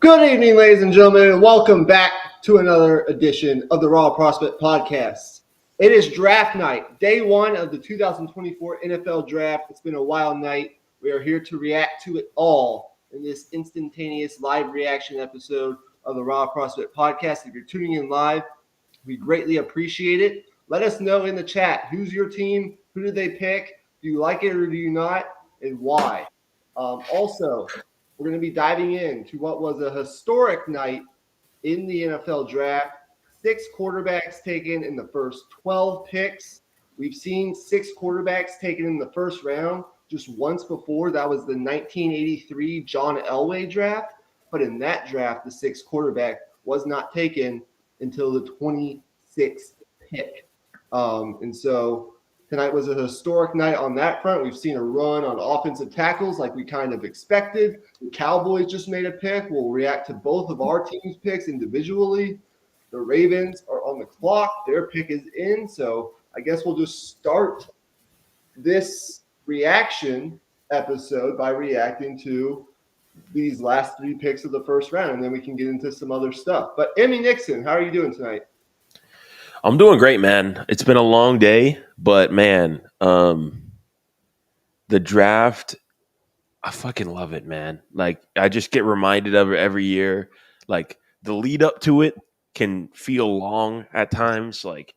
Good evening, ladies and gentlemen, and welcome back to another edition of the Raw Prospect Podcast. It is draft night, day one of the 2024 NFL Draft. It's been a wild night. We are here to react to it all in this instantaneous live reaction episode of the Raw Prospect Podcast. If you're tuning in live, we greatly appreciate it. Let us know in the chat, who's your team? Who did they pick? Do you like it or do you not? And why? Also, we're going to be diving into what was a historic night in the NFL Draft. 6 quarterbacks taken in the first 12 picks. We've seen 6 quarterbacks taken in the first round just once before. That was the 1983 John Elway draft. But in that draft, the 6th quarterback was not taken until the 26th pick. And so tonight was a historic night on that front. We've seen a run on offensive tackles like we kind of expected. The Cowboys just made a pick. We'll react to both of our team's picks individually. The Ravens are on the clock. Their pick is in. So I guess we'll just start this reaction episode by reacting to these last 3 picks of the first round, and then we can get into some other stuff. But Emmy Nixon, how are you doing tonight? I'm doing great, man. It's been a long day, but man, the draft, I fucking love it, man. Like, I just get reminded of it every year. Like, the lead up to it can feel long at times. Like,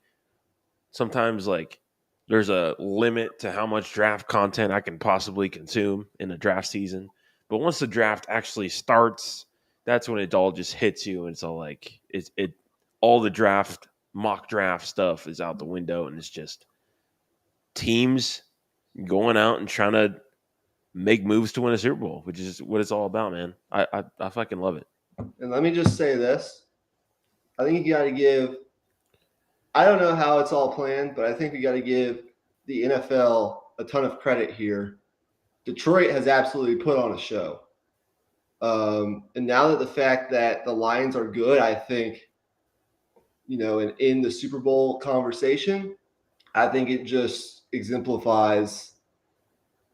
sometimes, like, there's a limit to how much draft content I can possibly consume in a draft season. But once the draft actually starts, that's when it all just hits you, and it's all like all the mock draft stuff is out the window, and it's just teams going out and trying to make moves to win a Super Bowl, which is what it's all about, man. I fucking love it. And let me just say this. I think you got to give – I don't know how it's all planned, but I think we got to give the NFL a ton of credit here. Detroit has absolutely put on a show. And now that the fact that the Lions are good, I think, and in the Super Bowl conversation, I think it just exemplifies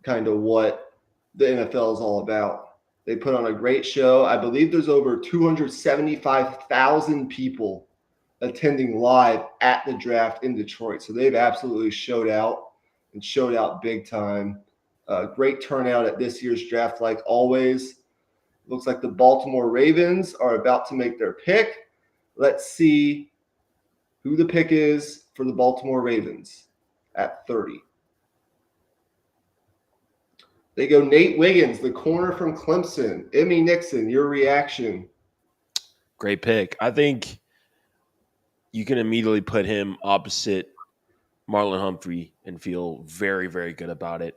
kind of what the NFL is all about. They put on a great show. I believe there's over 275,000 people attending live at the draft in Detroit. So they've absolutely showed out big time. Great turnout at this year's draft, like always. Looks like the Baltimore Ravens are about to make their pick. Let's see who the pick is for the Baltimore Ravens at 30. They go Nate Wiggins, the corner from Clemson. Emmy Nixon, your reaction? Great pick. I think you can immediately put him opposite Marlon Humphrey and feel very, very good about it.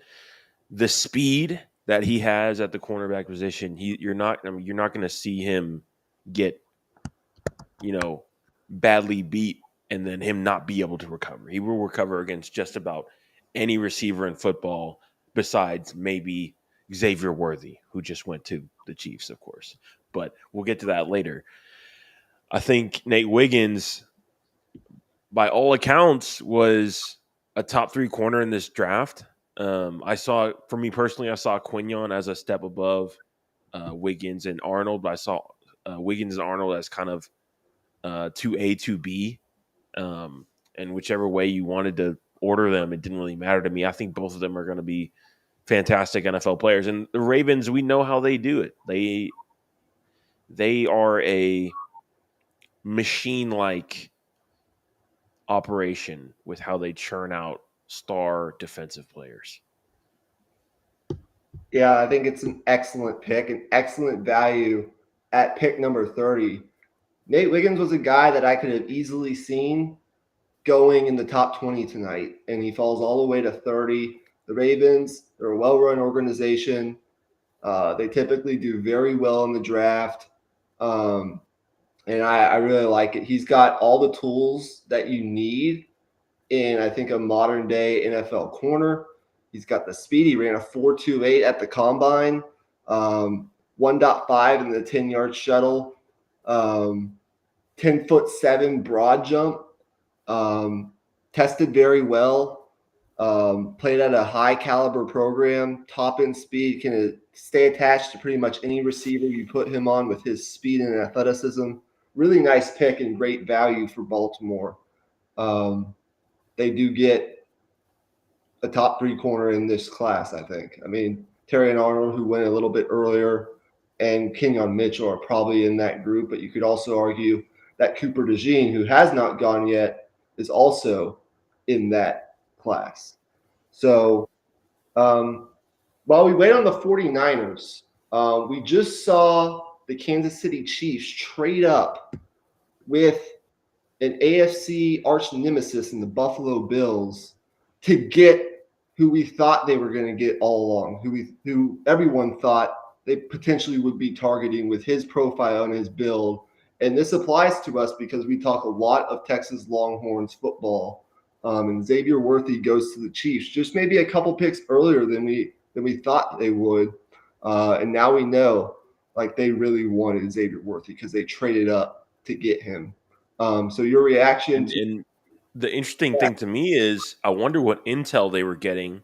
The speed that he has at the cornerback position, you're not going to see him get, badly beat and then him not be able to recover. He will recover against just about any receiver in football besides maybe Xavier Worthy, who just went to the Chiefs, of course. But we'll get to that later. I think Nate Wiggins, by all accounts, was a top 3 corner in this draft. For me personally, I saw Quinion as a step above Wiggins and Arnold, but I saw Wiggins and Arnold as kind of 2A, 2B. And whichever way you wanted to order them, it didn't really matter to me. I think both of them are going to be fantastic NFL players. And the Ravens, we know how they do it. They are a machine-like operation with how they churn out star defensive players. Yeah, I think it's an excellent pick, an excellent value at pick number 30. Nate Wiggins was a guy that I could have easily seen going in the top 20 tonight, and he falls all the way to 30. The Ravens, they're a well-run organization. They typically do very well in the draft, and I really like it. He's got all the tools that you need in, I think, a modern-day NFL corner. He's got the speed. He ran a 4.28 at the combine, 1.5 in the 10-yard shuttle, 10'7" broad jump. Tested very well, played at a high caliber program, top end speed, can stay attached to pretty much any receiver you put him on with his speed and athleticism. Really nice pick and great value for Baltimore. They do get a top 3 corner in this class, I think. I mean, Terry and Arnold, who went a little bit earlier, and Kenyon Mitchell are probably in that group, but you could also argue that Cooper DeJean, who has not gone yet, is also in that class. So while we wait on the 49ers, we just saw the Kansas City Chiefs trade up with an AFC arch nemesis in the Buffalo Bills to get who we thought they were going to get all along, who everyone thought they potentially would be targeting with his profile and his build. And this applies to us because we talk a lot of Texas Longhorns football. And Xavier Worthy goes to the Chiefs, just maybe a couple picks earlier than we thought they would. And now we know, like, they really wanted Xavier Worthy because they traded up to get him. So your reaction and the interesting thing to me is I wonder what intel they were getting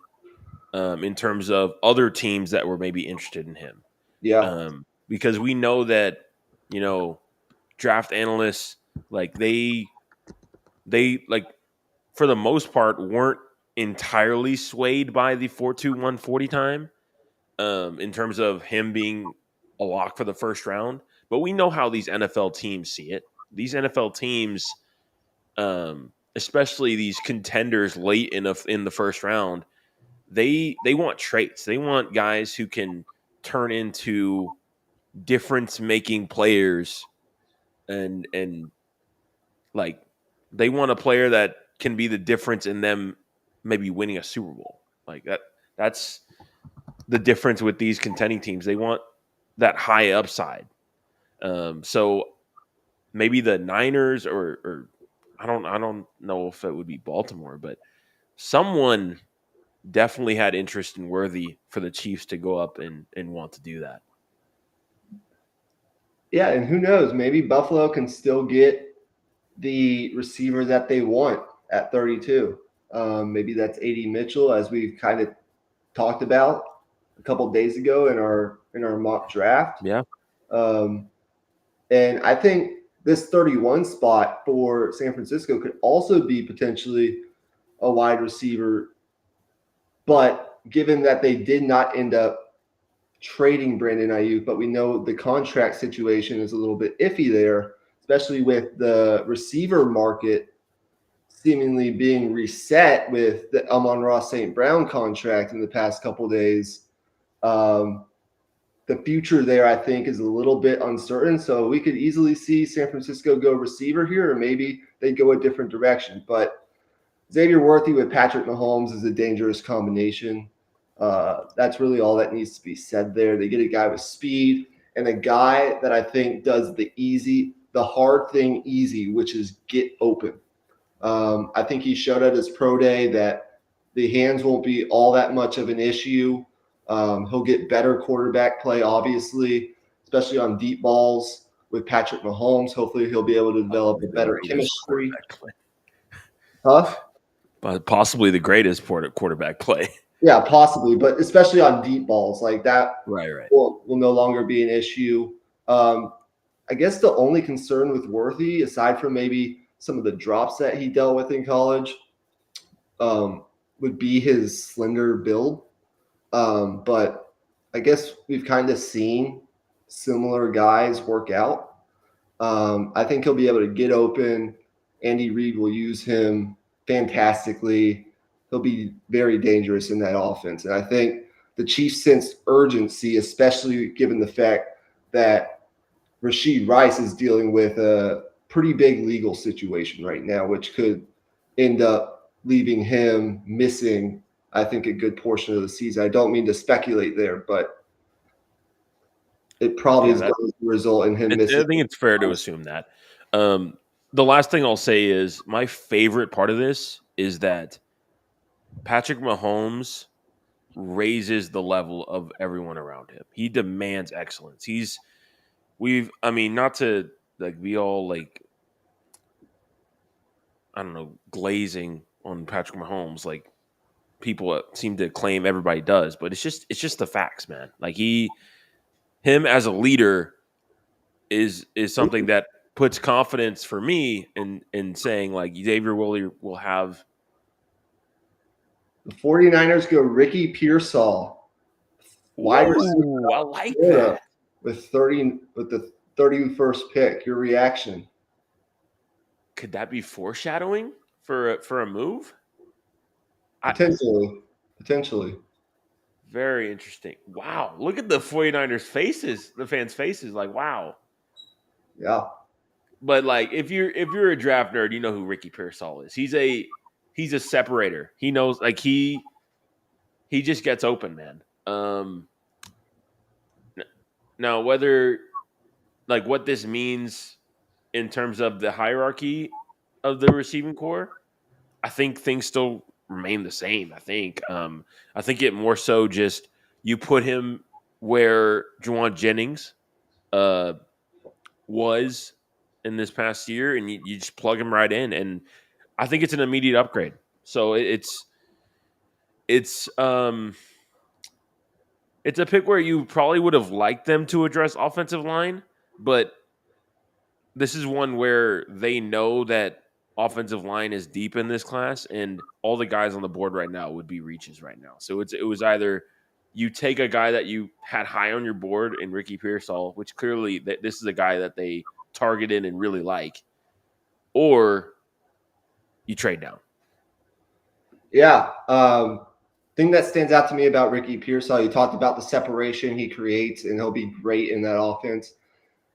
in terms of other teams that were maybe interested in him. Yeah. Because we know that, draft analysts, like they like for the most part weren't entirely swayed by the 4.21 40 time in terms of him being a lock for the first round. But we know how these NFL teams see it. These NFL teams, especially these contenders late in the first round, they want traits. They want guys who can turn into difference-making players, and like they want a player that can be the difference in them maybe winning a Super Bowl. Like that's the difference with these contending teams. They want that high upside. So maybe the Niners or I don't know if it would be Baltimore, but someone definitely had interest in Worthy for the Chiefs to go up and want to do that. Yeah, and who knows? Maybe Buffalo can still get the receiver that they want at 32. Maybe that's A.D. Mitchell, as we've kind of talked about a couple days ago in our mock draft. Yeah. And I think this 31 spot for San Francisco could also be potentially a wide receiver. But given that they did not end up trading Brandon Ayuk, but we know the contract situation is a little bit iffy there, especially with the receiver market seemingly being reset with the Amon-Ra St. Brown contract in the past couple of days. The future there, I think, is a little bit uncertain. So we could easily see San Francisco go receiver here, or maybe they go a different direction. But Xavier Worthy with Patrick Mahomes is a dangerous combination. That's really all that needs to be said there. They get a guy with speed and a guy that I think does the hard thing easy, which is get open. I think he showed at his pro day that the hands won't be all that much of an issue. He'll get better quarterback play, obviously, especially on deep balls with Patrick Mahomes. Hopefully he'll be able to develop a better chemistry. Huh? Possibly the greatest quarterback play. Yeah, possibly, but especially on deep balls like that, Right. will no longer be an issue. I guess the only concern with Worthy, aside from maybe some of the drops that he dealt with in college, would be his slender build. But I guess we've kind of seen similar guys work out. I think he'll be able to get open. Andy Reid will use him fantastically. He'll be very dangerous in that offense. And I think the Chiefs sense urgency, especially given the fact that Rashid Rice is dealing with a pretty big legal situation right now, which could end up leaving him missing, I think, a good portion of the season. I don't mean to speculate there, but it probably is Yeah, going to result in him missing. I think it's fair to assume that. The last thing I'll say is my favorite part of this is that Patrick Mahomes raises the level of everyone around him. He demands excellence. I mean, not to like be all like, I don't know, glazing on Patrick Mahomes. Like people seem to claim everybody does, but it's just the facts, man. Like him as a leader is something that puts confidence for me in saying like Xavier Woolley will have. The 49ers go Ricky Pearsall, wide receiver Ooh, I like Florida, that. with the 31st pick. Your reaction? Could that be foreshadowing for a move? Potentially. Very interesting. Wow, look at the 49ers faces, the fans' faces. Like, wow. Yeah. But like, if you're a draft nerd, you know who Ricky Pearsall is. He's a separator. He knows like he just gets open, man. Now whether like what this means in terms of the hierarchy of the receiving core, I think things still remain the same. I think it more so just you put him where Juwan Jennings uh, was in this past year, and you just plug him right in, and I think it's an immediate upgrade. So it's it's a pick where you probably would have liked them to address offensive line, but this is one where they know that offensive line is deep in this class, and all the guys on the board right now would be reaches right now. So it was either you take a guy that you had high on your board in Ricky Pearsall, which clearly this is a guy that they targeted and really like, or you trade down. Yeah. Thing that stands out to me about Ricky Pearsall, you talked about the separation he creates, and he'll be great in that offense.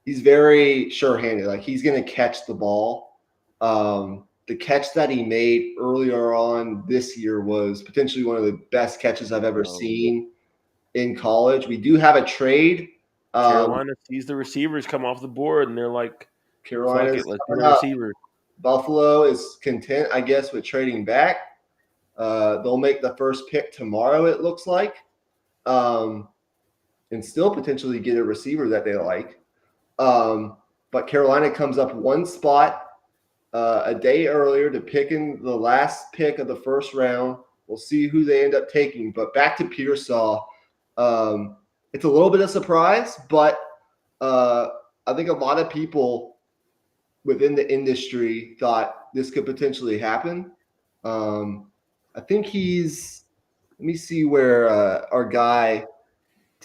He's very sure-handed. Like he's going to catch the ball. The catch that he made earlier on this year was potentially one of the best catches I've ever seen in college. We do have a trade. Carolina sees the receivers come off the board, and they're like, "Fuck Carolina's it, let's get coming a up. receiver." Buffalo is content, I guess, with trading back. They'll make the first pick tomorrow, it looks like, and still potentially get a receiver that they like. But Carolina comes up one spot a day earlier to pick in the last pick of the first round. We'll see who they end up taking. But back to Pearsall, it's a little bit of surprise, but I think a lot of people within the industry thought this could potentially happen. I think let me see where our guy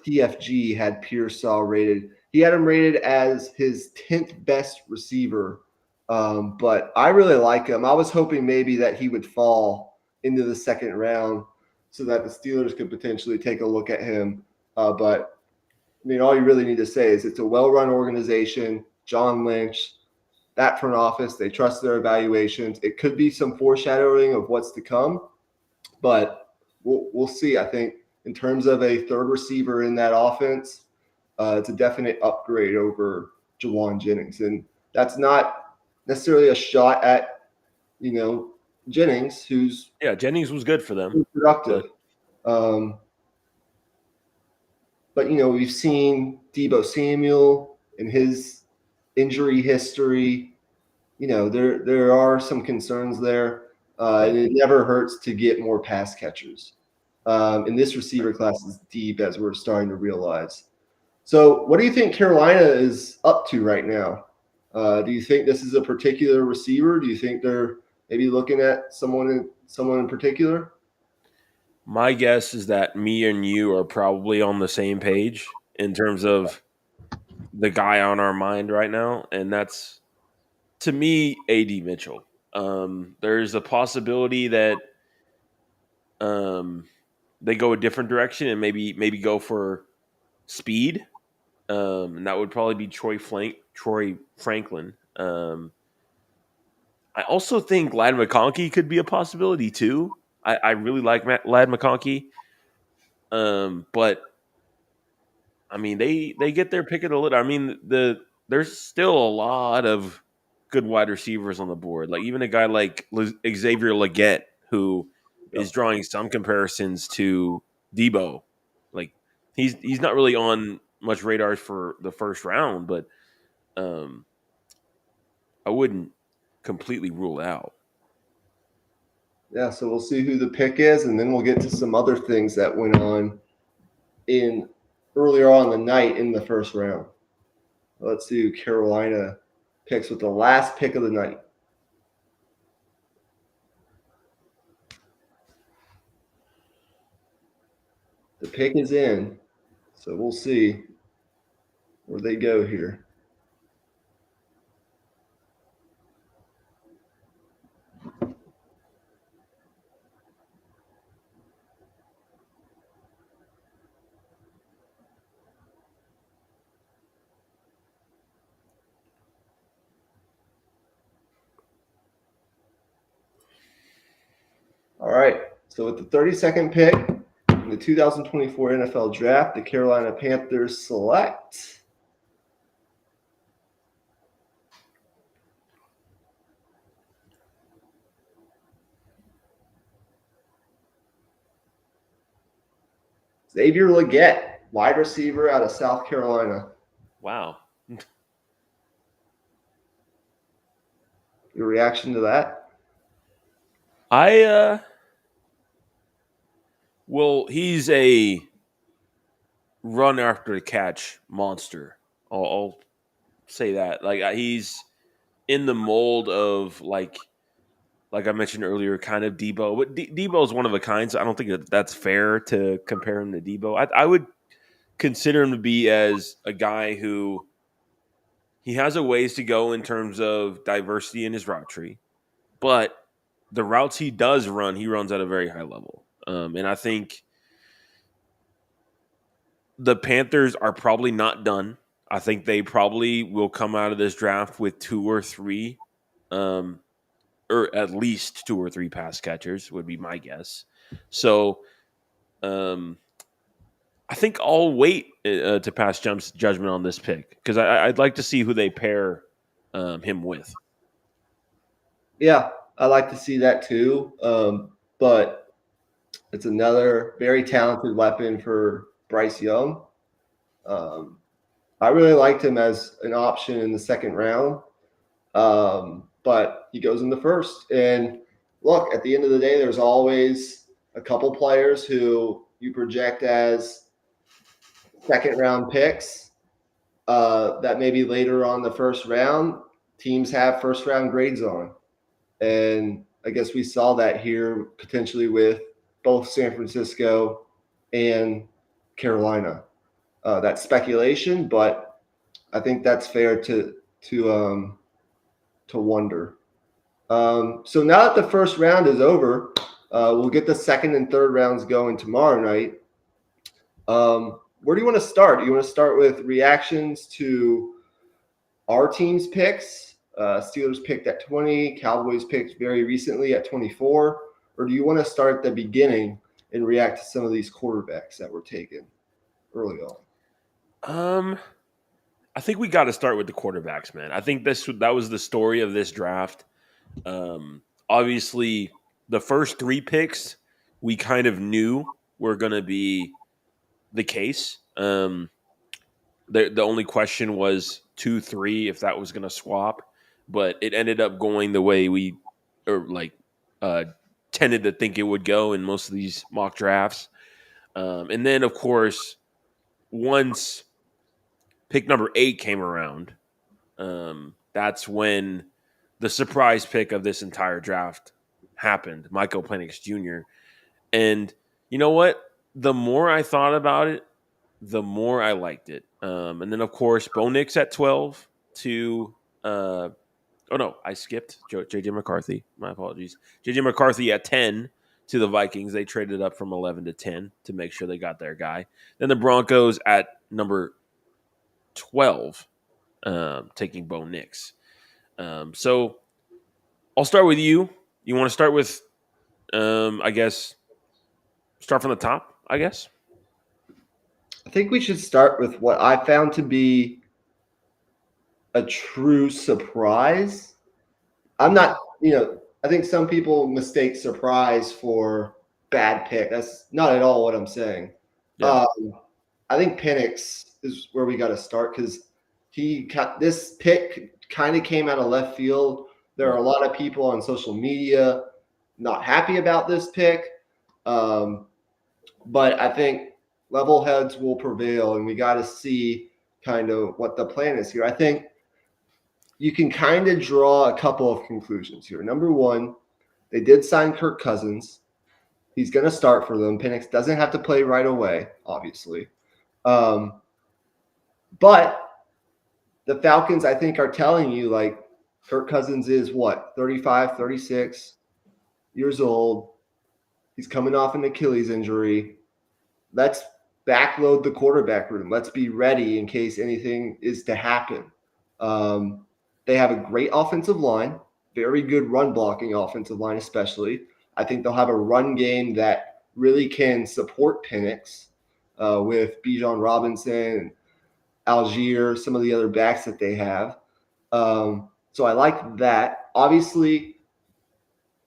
TFG had Pearsall rated. He had him rated as his 10th best receiver. But I really like him. I was hoping maybe that he would fall into the second round so that the Steelers could potentially take a look at him. But I mean, all you really need to say is it's a well-run organization. John Lynch, that front office, they trust their evaluations. It could be some foreshadowing of what's to come, but we'll see. I think in terms of a third receiver in that offense, it's a definite upgrade over Juwan Jennings, and that's not necessarily a shot at Jennings, who's Jennings was good for them, productive. But we've seen Deebo Samuel and his injury history. There are some concerns there. And it never hurts to get more pass catchers. And this receiver class is deep, as we're starting to realize. So what do you think Carolina is up to right now? Do you think this is a particular receiver? Do you think they're maybe looking at someone in particular? My guess is that me and you are probably on the same page in terms of the guy on our mind right now, and that's, to me, AD Mitchell. There's a possibility that they go a different direction and maybe go for speed. And that would probably be Troy Franklin. I also think Lad McConkey could be a possibility too. I really like Lad McConkey. But I mean, they get their pick of the litter. I mean, there's still a lot of good wide receivers on the board. Like even a guy like Xavier Legette, who is drawing some comparisons to Debo. Like he's not really on much radar for the first round, but um, I wouldn't completely rule it out. Yeah, so we'll see who the pick is, and then we'll get to some other things that went on in earlier on the night in the first round. Let's see who Carolina picks with the last pick of the night. The pick is in, so we'll see where they go here. All right, so with the 32nd pick in the 2024 NFL Draft, the Carolina Panthers select Xavier Legette, wide receiver out of South Carolina. Wow. Your reaction to that? Well, he's a run after the catch monster. I'll say that. Like he's in the mold of like I mentioned earlier, kind of Debo. But Debo is one of a kind, so I don't think that's fair to compare him to Debo. I would consider him to be as a guy who he has a ways to go in terms of diversity in his route tree, but the routes he does run, he runs at a very high level. And I think the Panthers are probably not done. I think they probably will come out of this draft with two or three, or at least two or three pass catchers would be my guess. So um, I think I'll wait to pass judgment on this pick because I'd like to see who they pair him with. Yeah, I like to see that too. But it's another very talented weapon for Bryce Young. I really liked him as an option in the second round, but he goes in the first. And look, at the end of the day, there's always a couple players who you project as second round picks that maybe later on the first round, teams have first round grades on. And I guess we saw that here potentially with both San Francisco and Carolina. That's speculation, but I think that's fair to wonder. So now that the first round is over, we'll get the second and third rounds going tomorrow night. Where do you want to start? Do you want to start with reactions to our team's picks? Steelers picked at 20, Cowboys picked very recently at 24. Or do you want to start at the beginning and react to some of these quarterbacks that were taken early on? I think we got to start with the quarterbacks, man. I think that was the story of this draft. Obviously, the first three picks we kind of knew were going to be the case. The only question was 2, 3 if that was going to swap, but it ended up going the way we tended to think it would go in most of these mock drafts. And then, of course, once pick number 8 came around, that's when the surprise pick of this entire draft happened, Michael Penix Jr. And you know what? The more I thought about it, the more I liked it. And then, of course, Bo Nix at 12 to I skipped J.J. McCarthy. My apologies. J.J. McCarthy at 10 to the Vikings. They traded up from 11 to 10 to make sure they got their guy. Then the Broncos at number 12, taking Bo Nix. So I'll start with you. You want to start with, I guess, start from the top, I guess? I think we should start with what I found to be a true surprise. I'm not, I think some people mistake surprise for bad pick. That's not at all what I'm saying. Yeah. I think Penix is where we got to start because this pick kind of came out of left field. There are a lot of people on social media not happy about this pick, but I think level heads will prevail, and we got to see kind of what the plan is here. I think you can kind of draw a couple of conclusions here. Number one, they did sign Kirk Cousins. He's going to start for them. Penix doesn't have to play right away, obviously. But the Falcons, I think, are telling you, like, Kirk Cousins is what, 35, 36 years old. He's coming off an Achilles injury. Let's backload the quarterback room. Let's be ready in case anything is to happen. They have a great offensive line, very good run blocking offensive line, especially. I think they'll have a run game that really can support Penix with Bijan Robinson, Algier, some of the other backs that they have. So I like that. Obviously,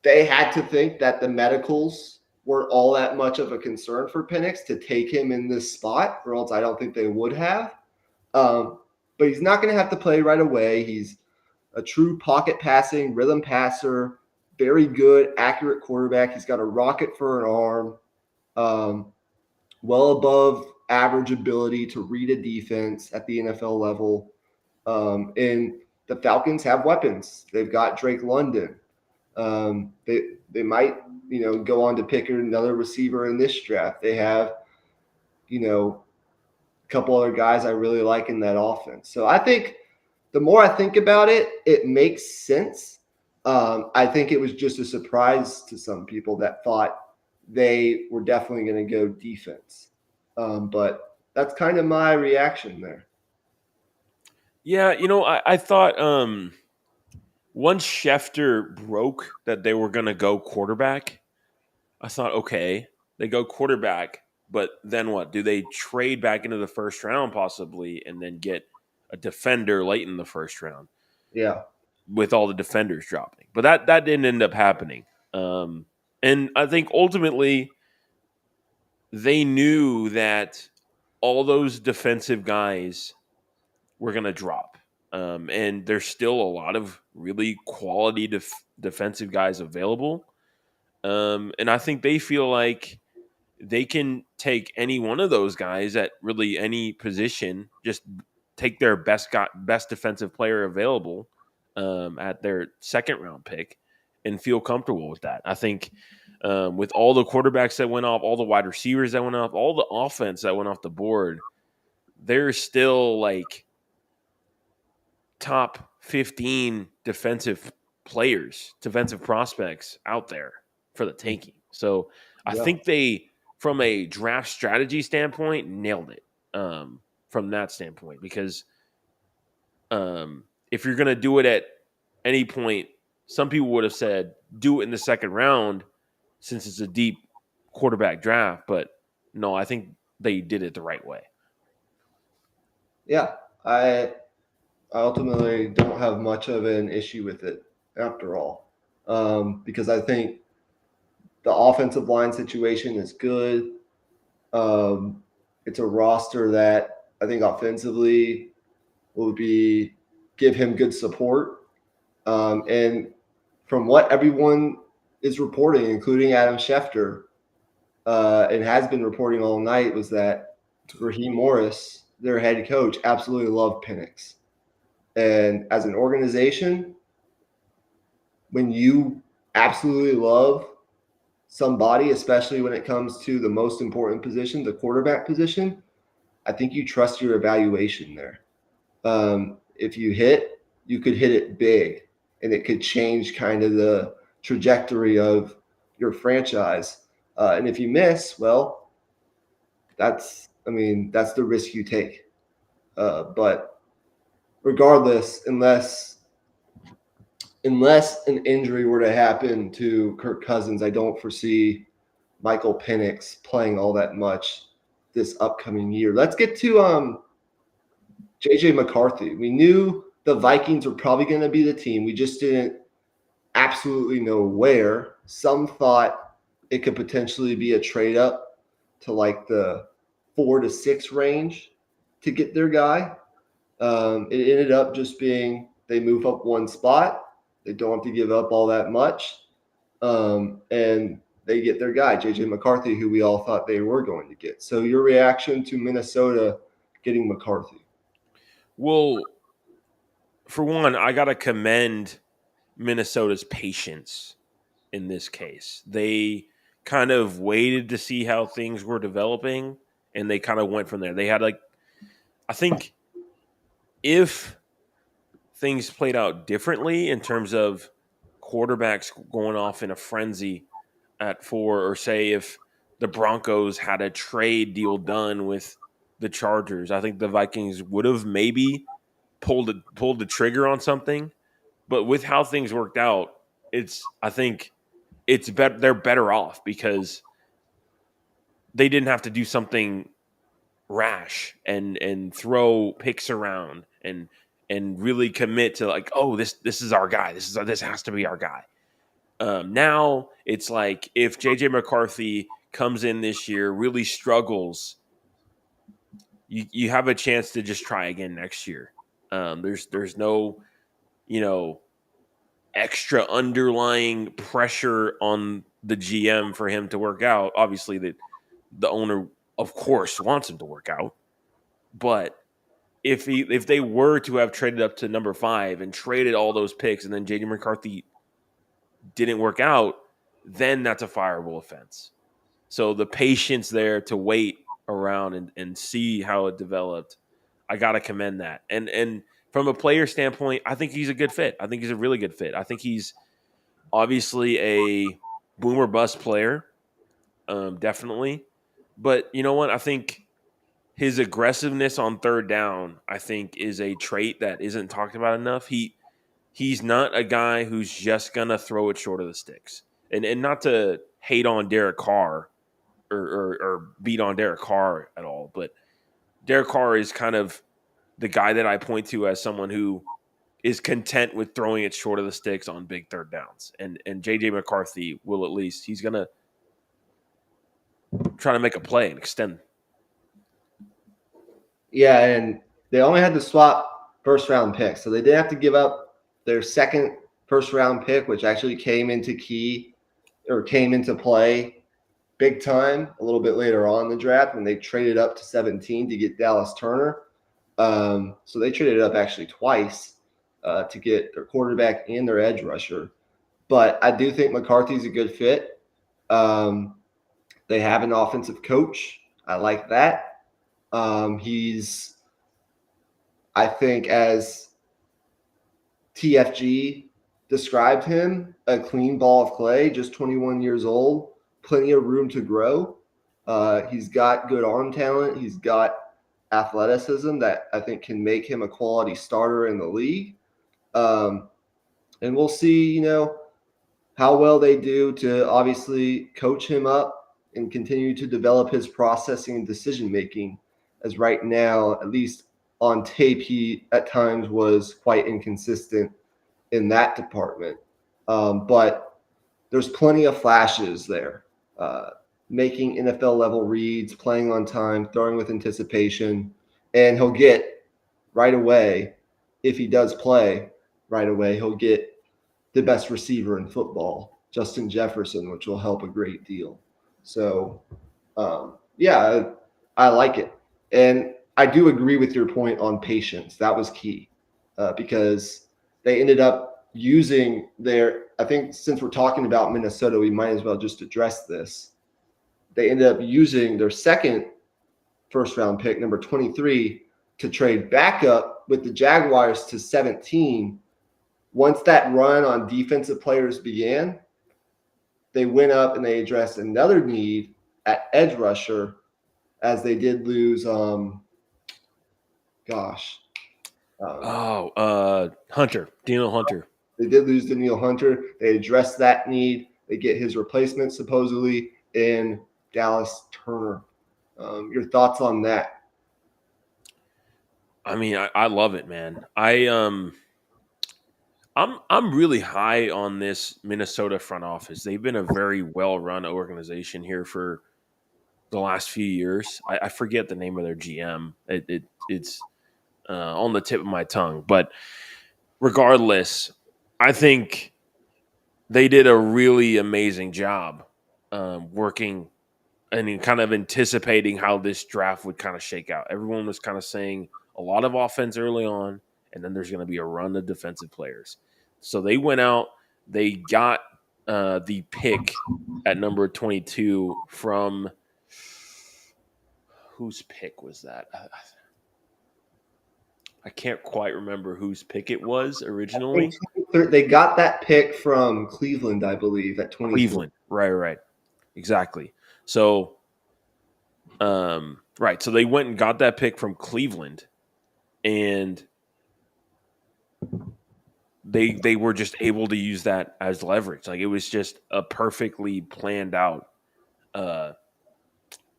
they had to think that the medicals were all that much of a concern for Penix to take him in this spot, or else I don't think they would have. But he's not going to have to play right away. He's a true pocket passing, rhythm passer, very good, accurate quarterback. He's got a rocket for an arm, well above average ability to read a defense at the NFL level. And the Falcons have weapons. They've got Drake London. They might, go on to pick another receiver in this draft. They have, a couple other guys I really like in that offense. So I think the more I think about it, it makes sense. I think it was just a surprise to some people that thought they were definitely going to go defense. But that's kind of my reaction there. Yeah, I thought once Schefter broke that they were going to go quarterback, I thought, okay, they go quarterback, but then what? Do they trade back into the first round possibly and then get a defender late in the first round? Yeah. With all the defenders dropping. But that didn't end up happening. And I think ultimately they knew that all those defensive guys were going to drop. And there's still a lot of really quality defensive guys available. And I think they feel like they can take any one of those guys at really any position, just take their best defensive player available at their second round pick and feel comfortable with that. I think with all the quarterbacks that went off, all the wide receivers that went off, all the offense that went off the board, there's still like top 15 defensive players, defensive prospects out there for the taking. So I think they, from a draft strategy standpoint, nailed it from that standpoint. Because if you're going to do it at any point, some people would have said do it in the second round since it's a deep quarterback draft. But no, I think they did it the right way. Yeah, I ultimately don't have much of an issue with it after all, because I think the offensive line situation is good. It's a roster that I think offensively will give him good support. And from what everyone is reporting, including Adam Schefter, and has been reporting all night, was that Raheem Morris, their head coach, absolutely loved Penix. And as an organization, when you absolutely love somebody, especially when it comes to the most important position, the quarterback position, I think you trust your evaluation there. If you hit, you could hit it big, and it could change kind of the trajectory of your franchise. And if you miss, well, that's the risk you take. But regardless, unless an injury were to happen to Kirk Cousins, I don't foresee Michael Penix playing all that much this upcoming year. Let's get to JJ McCarthy. We knew the Vikings were probably going to be the team. We just didn't absolutely know where. Some thought it could potentially be a trade up to like the 4 to 6 range to get their guy. It ended up just being they move up one spot. They don't have to give up all that much. And they get their guy, JJ McCarthy, who we all thought they were going to get. So your reaction to Minnesota getting McCarthy? Well, for one, I got to commend Minnesota's patience in this case. They kind of waited to see how things were developing, and they kind of went from there. They had I think if things played out differently in terms of quarterbacks going off in a frenzy at 4, or say if the Broncos had a trade deal done with the Chargers, I think the Vikings would have maybe pulled the trigger on something. But with how things worked out, I think they're better off because they didn't have to do something rash and throw picks around and really commit to like, oh, this is our guy. This has to be our guy. Now it's like if JJ McCarthy comes in this year, really struggles, you have a chance to just try again next year. There's no, extra underlying pressure on the GM for him to work out. Obviously, the owner, of course, wants him to work out, but if they were to have traded up to number 5 and traded all those picks, and then JJ McCarthy didn't work out, then that's a fireable offense. So the patience there to wait around and see how it developed, I got to commend that. And from a player standpoint, I think he's a good fit. I think he's a really good fit. I think he's obviously a boomer bust player, definitely. But you know what? I think his aggressiveness on third down, I think, is a trait that isn't talked about enough. He's not a guy who's just gonna throw it short of the sticks. And not to hate on Derek Carr or beat on Derek Carr at all, but Derek Carr is kind of the guy that I point to as someone who is content with throwing it short of the sticks on big third downs. And JJ McCarthy will at least, he's gonna try to make a play and extend. Yeah, and they only had to swap first round picks. So they did have to give up their second first round pick, which actually came into play big time a little bit later on in the draft when they traded up to 17 to get Dallas Turner. So they traded up actually twice to get their quarterback and their edge rusher. But I do think McCarthy's a good fit. They have an offensive coach. I like that. He's, I think, as TFG described him, a clean ball of clay, just 21 years old, plenty of room to grow. He's got good arm talent. He's got athleticism that I think can make him a quality starter in the league. And we'll see, how well they do to obviously coach him up and continue to develop his processing and decision-making, as right now, at least on tape, he at times was quite inconsistent in that department. But there's plenty of flashes there. Making NFL-level reads, playing on time, throwing with anticipation, and he'll get right away, if he does play right away, he'll get the best receiver in football, Justin Jefferson, which will help a great deal. So, yeah, I like it. And I do agree with your point on patience. That was key because they ended up using I think since we're talking about Minnesota, we might as well just address this. They ended up using their second first-round pick, number 23, to trade back up with the Jaguars to 17. Once that run on defensive players began, they went up and they addressed another need at edge rusher, as they did lose gosh. Hunter, Daniel Hunter. They did lose Daniil Hunter. They addressed that need. They get his replacement supposedly in Dallas Turner. Your thoughts on that? I mean, I love it, man. I'm really high on this Minnesota front office. They've been a very well run organization here for the last few years. I forget the name of their GM. It's on the tip of my tongue, but regardless, I think they did a really amazing job working and kind of anticipating how this draft would kind of shake out. Everyone was kind of saying a lot of offense early on, and then there's going to be a run of defensive players. So they went out, they got the pick at number 22 from whose pick was that? I can't quite remember whose pick it was originally. They got that pick from Cleveland, I believe, at 24. Cleveland, right, exactly. So, right, so they went and got that pick from Cleveland, and they were just able to use that as leverage. Like it was just a perfectly planned out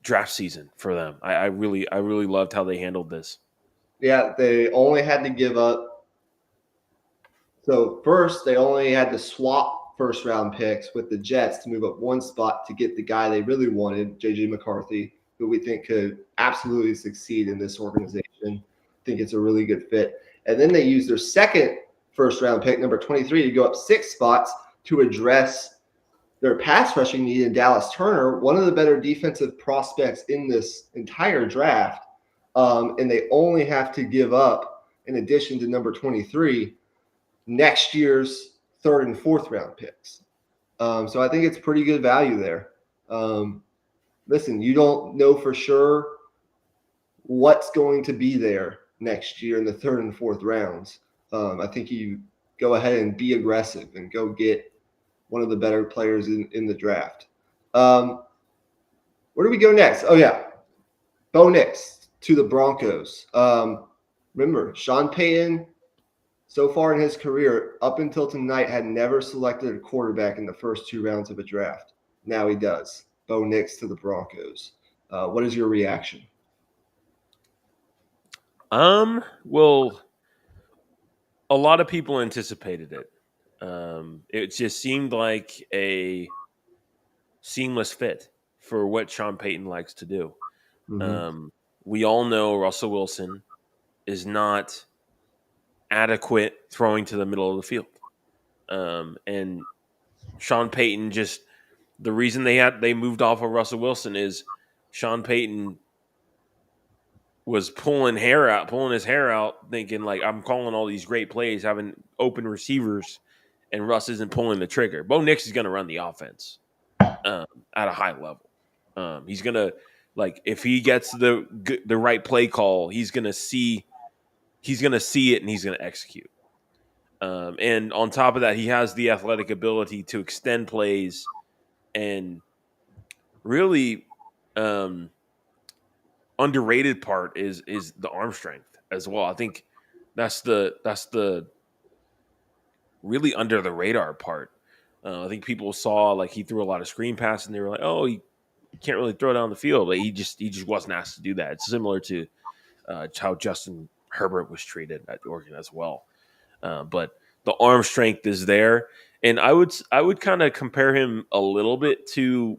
draft season for them. I really loved how they handled this. Yeah, they only had to give up. So first, they only had to swap first round picks with the Jets to move up one spot to get the guy they really wanted, JJ McCarthy, who we think could absolutely succeed in this organization. I think it's a really good fit. And then they used their second first round pick, number 23, to go up 6 spots to address their pass rushing need in Dallas Turner, one of the better defensive prospects in this entire draft. And they only have to give up, in addition to number 23, next year's 3rd and 4th round picks. So I think it's pretty good value there. Listen, you don't know for sure what's going to be there next year in the 3rd and 4th rounds. I think you go ahead and be aggressive and go get one of the better players in the draft. Where do we go next? Oh, yeah. Bo Nix to the Broncos. Remember, Sean Payton, so far in his career, up until tonight, had never selected a quarterback in the first 2 rounds of a draft. Now he does. Bo Nix to the Broncos. What is your reaction? Well, a lot of people anticipated it. It just seemed like a seamless fit for what Sean Payton likes to do. Mm-hmm. We all know Russell Wilson is not adequate throwing to the middle of the field. And Sean Payton just the reason they moved off of Russell Wilson is Sean Payton was pulling his hair out, thinking like I'm calling all these great plays, having open receivers, and Russ isn't pulling the trigger. Bo Nix is going to run the offense at a high level. He's going to if he gets the right play call, he's going to see it and he's going to execute. And on top of that, he has the athletic ability to extend plays and really underrated part is the arm strength as well. I think that's the really under the radar part. I think people saw like he threw a lot of screen passes and they were like, oh, he can't really throw down the field, but he just wasn't asked to do that. It's similar to how Justin Herbert was treated at Oregon as well. But the arm strength is there, and I would kind of compare him a little bit to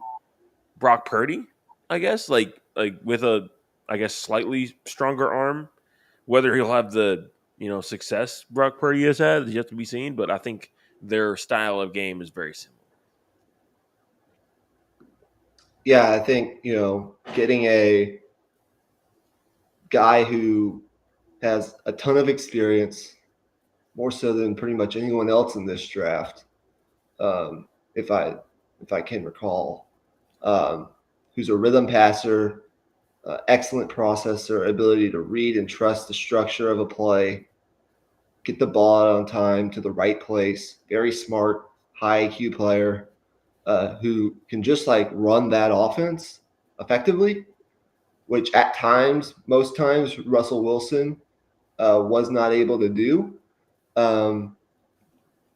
Brock Purdy, I guess, like with a slightly stronger arm. Whether he'll have the success Brock Purdy has had is yet to be seen, but I think their style of game is very similar. Yeah, I think getting a guy who has a ton of experience, more so than pretty much anyone else in this draft, if I can recall, who's a rhythm passer, excellent processor, ability to read and trust the structure of a play, get the ball out on time to the right place, very smart, high IQ player who can just run that offense effectively, which at times, most times, Russell Wilson was not able to do.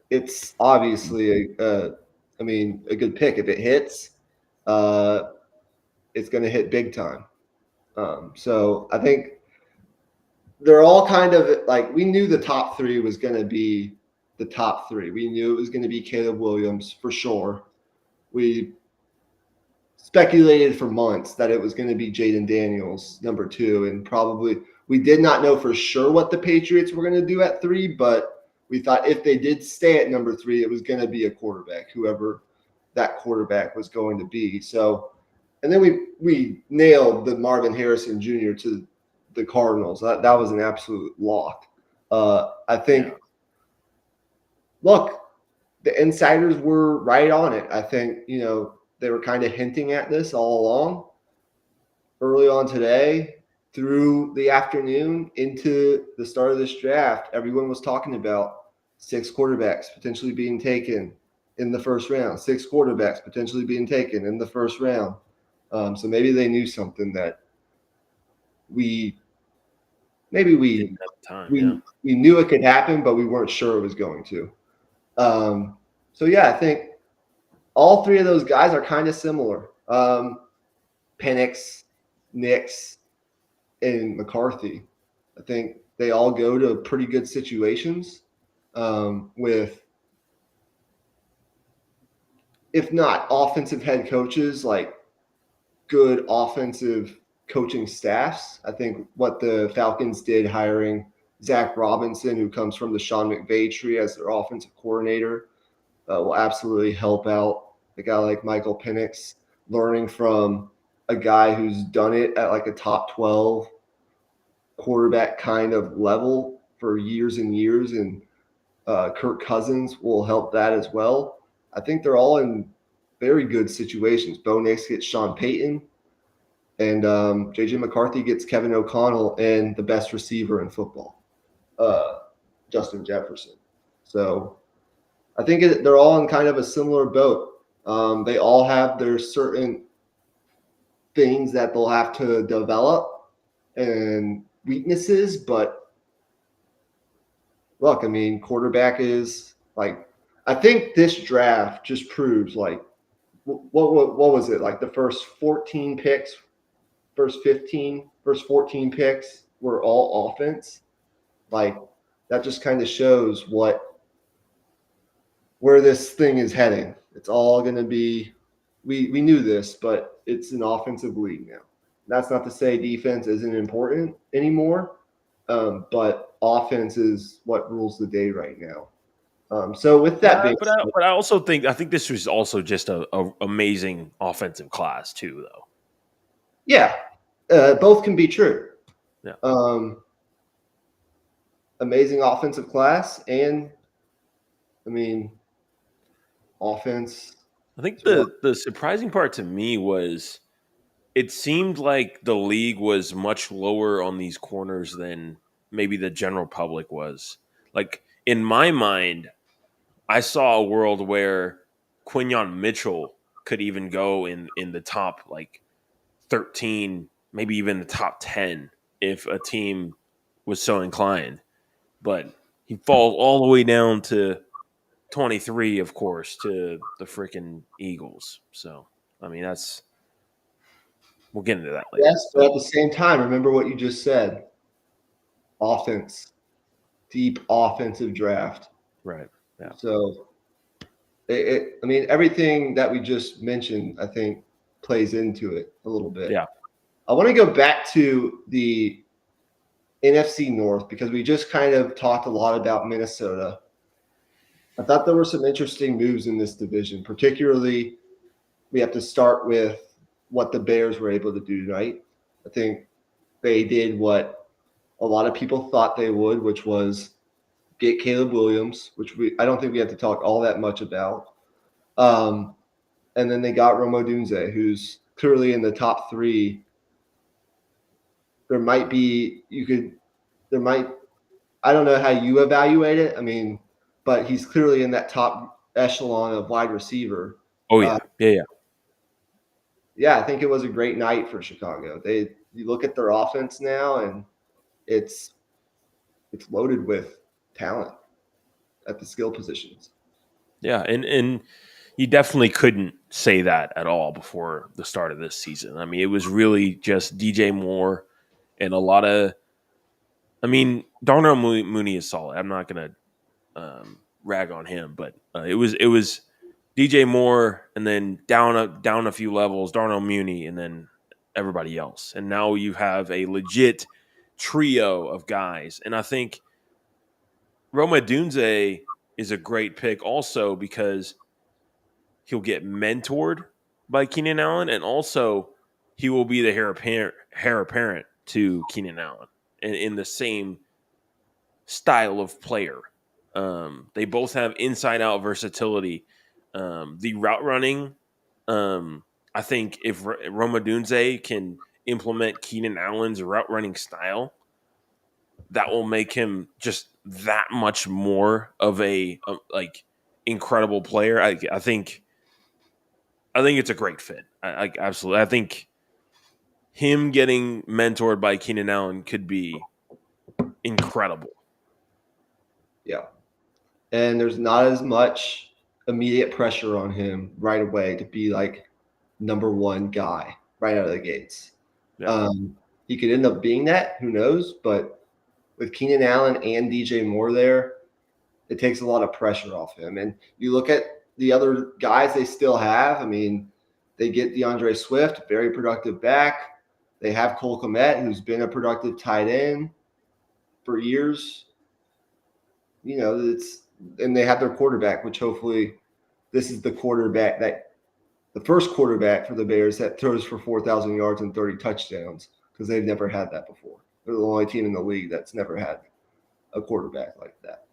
It's obviously a good pick. If it hits, it's going to hit big time. So I think they're all kind of like, we knew the top three was going to be the top three. We knew it was going to be Caleb Williams for sure. We speculated for months that it was going to be Jaden Daniels, number 2, and probably we did not know for sure what the Patriots were going to do at 3, but we thought if they did stay at number 3, it was going to be a quarterback, whoever that quarterback was going to be. So, and then we nailed the Marvin Harrison Jr. to the Cardinals. That was an absolute lock. I think, look, the insiders were right on it. I think, they were kind of hinting at this all along. Early on today, through the afternoon, into the start of this draft, everyone was talking about 6 quarterbacks potentially being taken in the first round, 6 quarterbacks potentially being taken in the first round. So maybe they knew something that we knew it could happen, but we weren't sure it was going to. So yeah, I think all 3 of those guys are kind of similar. Penix, Nix, and McCarthy. I think they all go to pretty good situations with, if not offensive head coaches, like good offensive coaching staffs. I think what the Falcons did hiring Zach Robinson, who comes from the Sean McVay tree as their offensive coordinator, will absolutely help out a guy like Michael Penix, learning from a guy who's done it at like a top 12 quarterback kind of level for years and years, and Kirk Cousins will help that as well. I think they're all in very good situations. Bo Nix gets Sean Payton, and J.J. McCarthy gets Kevin O'Connell and the best receiver in football, Justin Jefferson. So I think they're all in kind of a similar boat. They all have their certain things that they'll have to develop and weaknesses, but look, I mean, quarterback is like, I think this draft just proves, like, what was it, like the first 14 picks, first 14 picks were all offense. Like, that just kind of shows where this thing is heading. It's all going to be, we knew this, but it's an offensive league now. That's not to say defense isn't important anymore, but offense is what rules the day right now. So with that being said, but I also think this was also just a amazing offensive class too, though. Yeah, both can be true. Yeah. Amazing offensive class, and I mean, offense. I think the surprising part to me was it seemed like the league was much lower on these corners than maybe the general public was. Like, in my mind, I saw a world where Quinyon Mitchell could even go in the top like 13, maybe even the top 10 if a team was so inclined. But he falls all the way down to 23, of course, to the freaking Eagles. So, I mean, we'll get into that later. Yes, but at the same time, remember what you just said. Offense. Deep offensive draft. Right. Yeah. So, I mean, everything that we just mentioned, I think, plays into it a little bit. Yeah. I want to go back to the NFC North because we just kind of talked a lot about Minnesota. I thought there were some interesting moves in this division. Particularly, we have to start with what the Bears were able to do tonight. I think they did what a lot of people thought they would, which was get Caleb Williams, which I don't think we have to talk all that much about. And then they got Rome Odunze, who's clearly in the top 3. There might be, I don't know how you evaluate it. I mean, but he's clearly in that top echelon of wide receiver. Oh, yeah. Yeah. Yeah, I think it was a great night for Chicago. You look at their offense now, and it's it's loaded with talent at the skill positions. Yeah, and you definitely couldn't say that at all before the start of this season. I mean, it was really just DJ Moore and a lot of. I mean, Darnell Mooney is solid. I'm not gonna rag on him, but it was DJ Moore and then down a few levels, Darnell Mooney, and then everybody else. And now you have a legit trio of guys. And I think Roma Dunze is a great pick also because he'll get mentored by Keenan Allen, and also he will be the heir apparent to Keenan Allen in the same style of player. They both have inside out versatility. The route running, I think if Roma Dunze can implement Keenan Allen's route running style, that will make him just that much more of a like incredible player. I think it's a great fit. I absolutely. I think him getting mentored by Keenan Allen could be incredible. Yeah. And there's not as much immediate pressure on him right away to be like number one guy right out of the gates. Yeah. He could end up being that, who knows? But with Keenan Allen and DJ Moore there, it takes a lot of pressure off him. And you look at the other guys they still have. I mean, they get DeAndre Swift, very productive back. They have Cole Kmet, who's been a productive tight end for years. You know, and they have their quarterback, which hopefully this is the first quarterback for the Bears that throws for 4,000 yards and 30 touchdowns, because they've never had that before. They're the only team in the league that's never had a quarterback like that.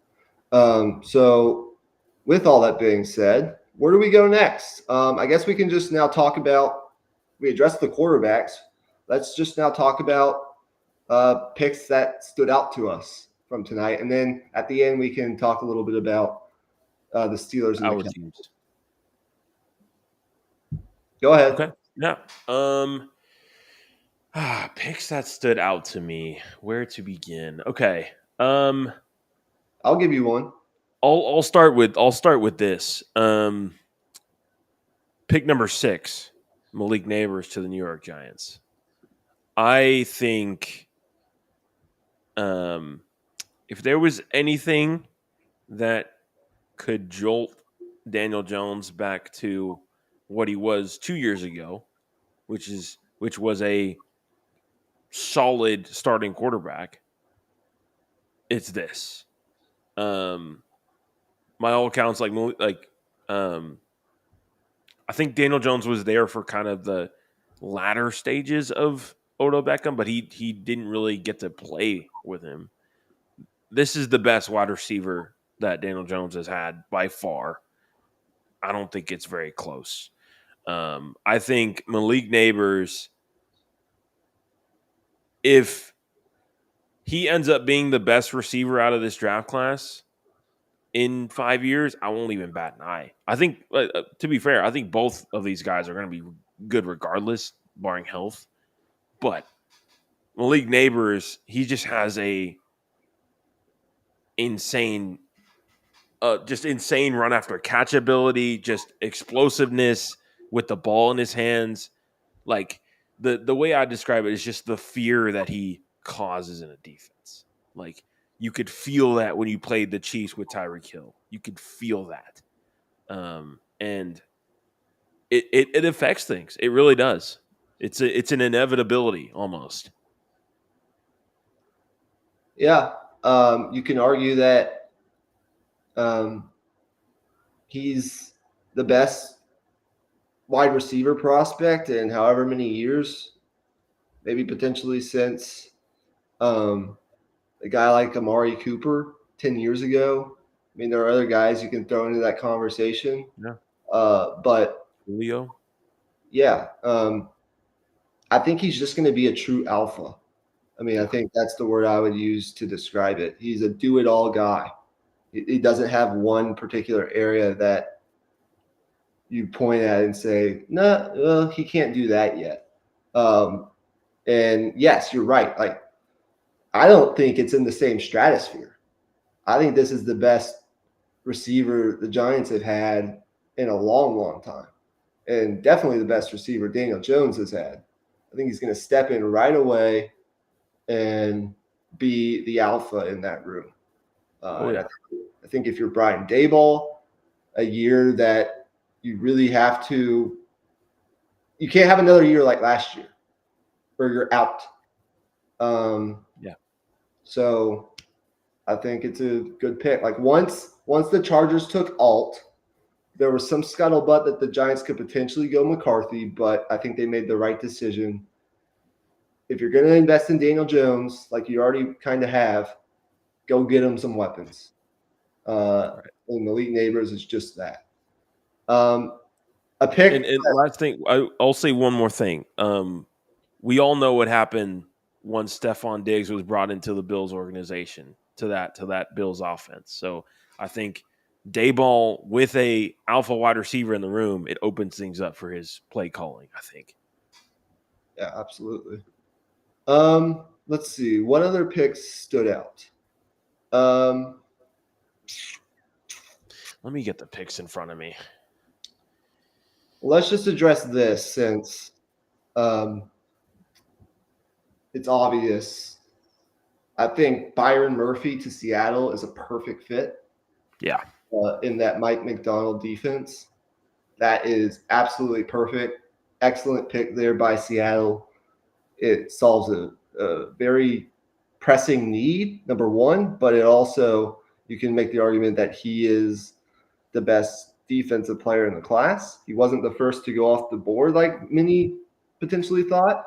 So with all that being said, where do we go next? I guess we can just now talk about, we addressed the quarterbacks. Let's just now talk about picks that stood out to us from tonight. And then at the end, we can talk a little bit about the Steelers and Our the teams. Cowboys. Go ahead. Okay. Yeah. Picks that stood out to me. Where to begin? Okay. I'll give you one. I'll start with this. Pick number 6, Malik Neighbors to the New York Giants. I think if there was anything that could jolt Daniel Jones back to what he was 2 years ago, which was a solid starting quarterback, it's this. My all accounts, I think Daniel Jones was there for kind of the latter stages of Odell Beckham, but he didn't really get to play with him. This is the best wide receiver that Daniel Jones has had by far. I don't think it's very close. I think Malik Neighbors, if he ends up being the best receiver out of this draft class in 5 years, I won't even bat an eye. I think, to be fair, I think both of these guys are going to be good regardless, barring health. But Malik Neighbors, he just has a insane run after catch ability, just explosiveness with the ball in his hands. Like the way I describe it is just the fear that he causes in a defense. Like you could feel that when you played the Chiefs with Tyreek Hill. You could feel that. And it affects things. It really does. It's an inevitability almost. Yeah. You can argue that he's the best wide receiver prospect in however many years, maybe potentially since a guy like Amari Cooper 10 years ago. I mean, there are other guys you can throw into that conversation. Yeah. But Julio. yeah, I think he's just going to be a true alpha. I mean, I think that's the word I would use to describe it. He's a do-it-all guy. He doesn't have one particular area that you point at and say, no, well, he can't do that yet. And yes, you're right. Like, I don't think it's in the same stratosphere. I think this is the best receiver the Giants have had in a long, long time. And definitely the best receiver Daniel Jones has had. I think he's going to step in right away and be the alpha in that room. Oh yeah. I think if you're Brian Daboll, a year that you really have to, you can't have another year like last year or you're out. Yeah. So I think it's a good pick. Like once the Chargers took Alt, there was some scuttlebutt that the Giants could potentially go McCarthy, but I think they made the right decision. If you're going to invest in Daniel Jones, like you already kind of have, go get him some weapons. Right. And Elite Neighbors is just that. A pick. And last thing, I'll say one more thing. We all know what happened once Stephon Diggs was brought into the Bills organization to that Bills offense. So I think Dayball with a alpha wide receiver in the room, it opens things up for his play calling, I think. Yeah, absolutely. Let's see. What other picks stood out? Let me get the picks in front of me. Let's just address this since it's obvious. I think Byron Murphy to Seattle is a perfect fit. Yeah. In that Mike McDonald defense. That is absolutely perfect. Excellent pick there by Seattle. It solves a very pressing need, number one, but it also, you can make the argument that he is the best defensive player in the class. He wasn't the first to go off the board like many potentially thought.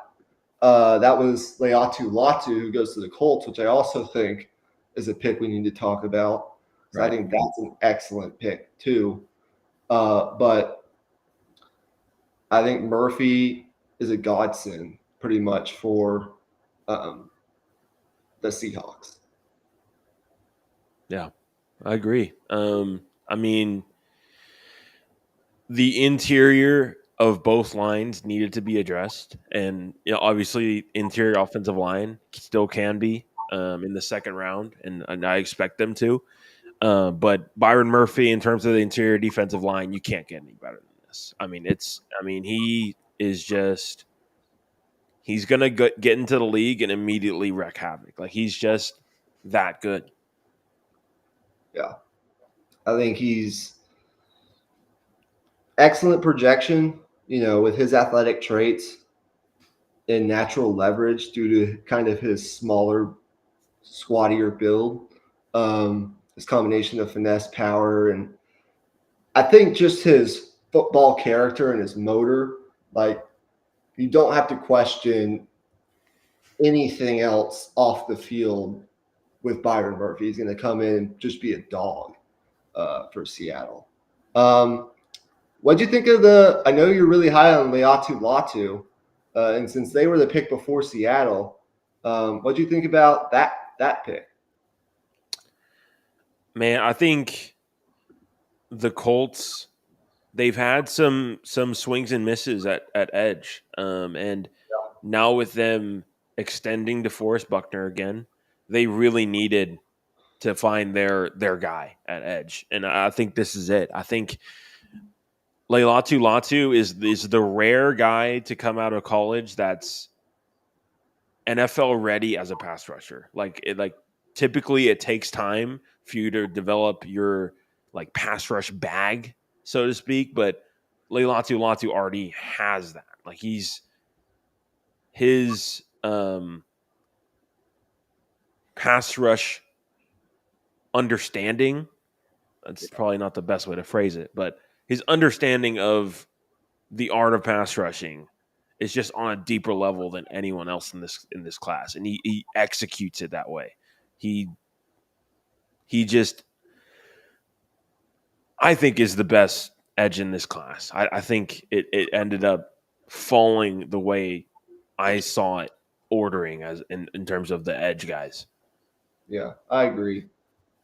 That was Leatu Latu, who goes to the Colts, which I also think is a pick we need to talk about. So right. I think that's an excellent pick too. But I think Murphy is a godsend pretty much for the Seahawks. Yeah, I agree. I mean, the interior of both lines needed to be addressed, and obviously, interior offensive line still can be in the second round, and I expect them to. But Byron Murphy, in terms of the interior defensive line, you can't get any better than this. I mean, he is just. He's gonna get into the league and immediately wreak havoc. Like he's just that good. Yeah, I think he's excellent projection. With his athletic traits and natural leverage due to kind of his smaller, squattier build, his combination of finesse, power, and I think just his football character and his motor. Like you don't have to question anything else off the field with Byron Murphy. He's going to come in and just be a dog for Seattle. What'd you think of I know you're really high on Leatu Latu, and since they were the pick before Seattle, what'd you think about that pick? Man, I think the Colts, they've had some swings and misses at edge, and now with them extending to Forrest Buckner again, they really needed to find their guy at edge, and I think this is it. I think Leilatu Latu is the rare guy to come out of college that's NFL ready as a pass rusher. Typically it takes time for you to develop your like pass rush bag, so to speak, but Leilatu Latu already has that. Like his pass rush understanding, that's probably not the best way to phrase it, but his understanding of the art of pass rushing is just on a deeper level than anyone else in this class, and he executes it that way. He just, I think, is the best edge in this class. I think it ended up falling the way I saw it ordering as in terms of the edge guys. Yeah, I agree.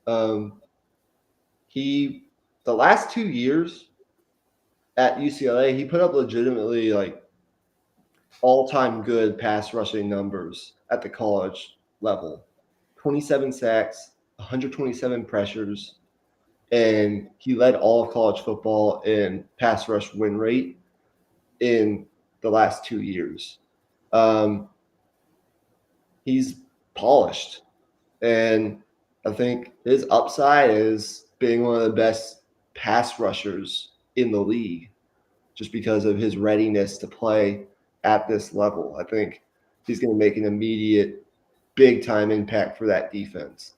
The last 2 years at UCLA, he put up legitimately like all-time good pass rushing numbers at the college level. 27 sacks, 127 pressures, and he led all of college football in pass rush win rate in the last 2 years. He's polished, and I think his upside is being one of the best pass rushers in the league just because of his readiness to play at this level. I think he's going to make an immediate big time impact for that defense.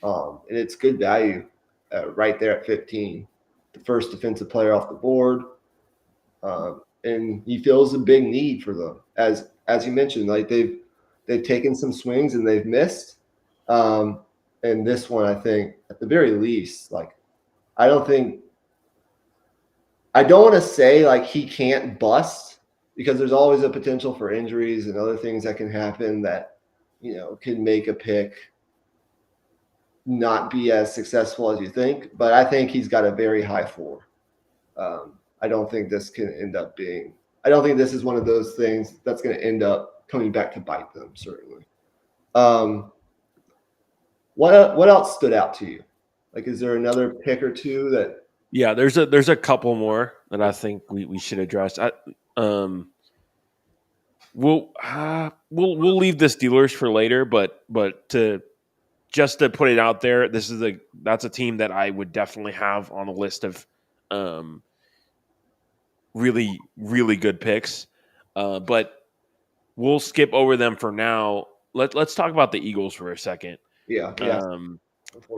And it's good value right there at 15. The first defensive player off the board. And he feels a big need for them. As you mentioned, like they've taken some swings and they've missed. And this one, I think, at the very least, like I don't want to say like he can't bust because there's always a potential for injuries and other things that can happen that, can make a pick not be as successful as you think. But I think he's got a very high floor. I don't think this can end up being – I don't think this is one of those things that's going to end up coming back to bite them, certainly. What else stood out to you? Like, is there another pick or two that – Yeah, there's a couple more that I think we should address. We'll leave the Steelers for later, but to put it out there, that's a team that I would definitely have on a list of really, really good picks. But we'll skip over them for now. Let's talk about the Eagles for a second. Yeah.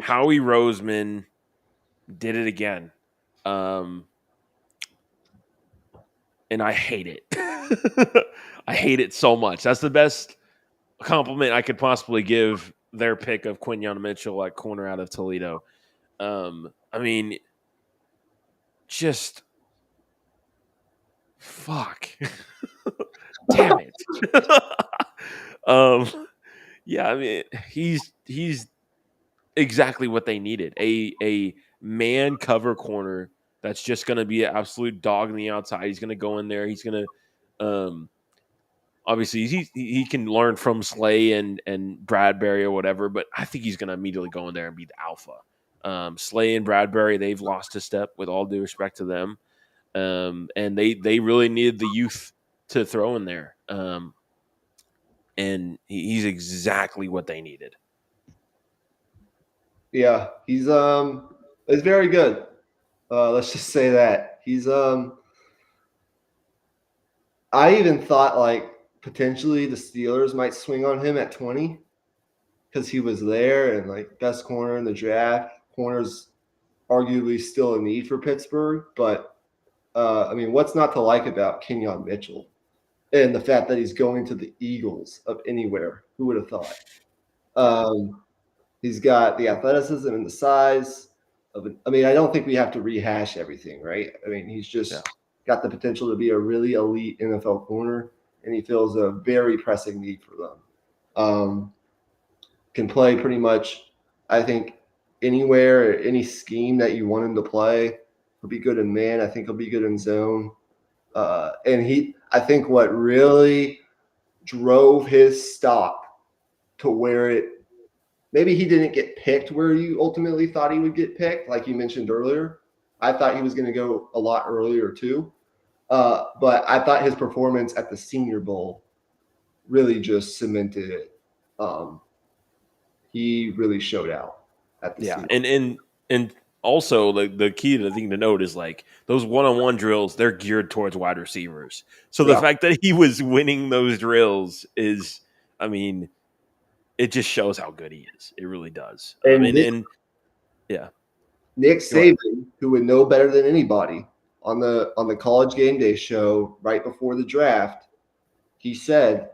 Howie Roseman did it again. And I hate it. I hate it so much. That's the best compliment I could possibly give their pick of Quinyon Mitchell at corner out of Toledo. I mean, just fuck. Damn it. Yeah, I mean, he's exactly what they needed. A man cover corner that's just going to be an absolute dog on the outside. He's going to go in there. He's going to obviously he can learn from Slay and Bradbury or whatever, but I think he's going to immediately go in there and be the alpha. Slay and Bradbury, they've lost a step with all due respect to them. And they really needed the youth to throw in there. And he's exactly what they needed. Yeah, he's very good. Let's just say that. He's I even thought like potentially the Steelers might swing on him at 20 because he was there and like best corner in the draft. Corner's arguably still a need for Pittsburgh, but I mean, what's not to like about Kenyon Mitchell and the fact that he's going to the Eagles of anywhere? Who would have thought? He's got the athleticism and the size of I mean, I don't think we have to rehash everything, right? I mean, he's just got the potential to be a really elite NFL corner, and he fills a very pressing need for them. Can play pretty much, I think, anywhere, any scheme that you want him to play. He'll be good in man. I think he'll be good in zone. And I think what really drove his stock to where maybe he didn't get picked where you ultimately thought he would get picked, like you mentioned earlier. I thought he was going to go a lot earlier too. But I thought his performance at the Senior Bowl really just cemented it. He really showed out at the Senior Bowl. And also the key to the thing to note is like those one-on-one drills, they're geared towards wide receivers. So the fact that he was winning those drills is, I mean, it just shows how good he is. It really does. Nick Saban, who would know better than anybody, on the College Game Day show right before the draft, he said,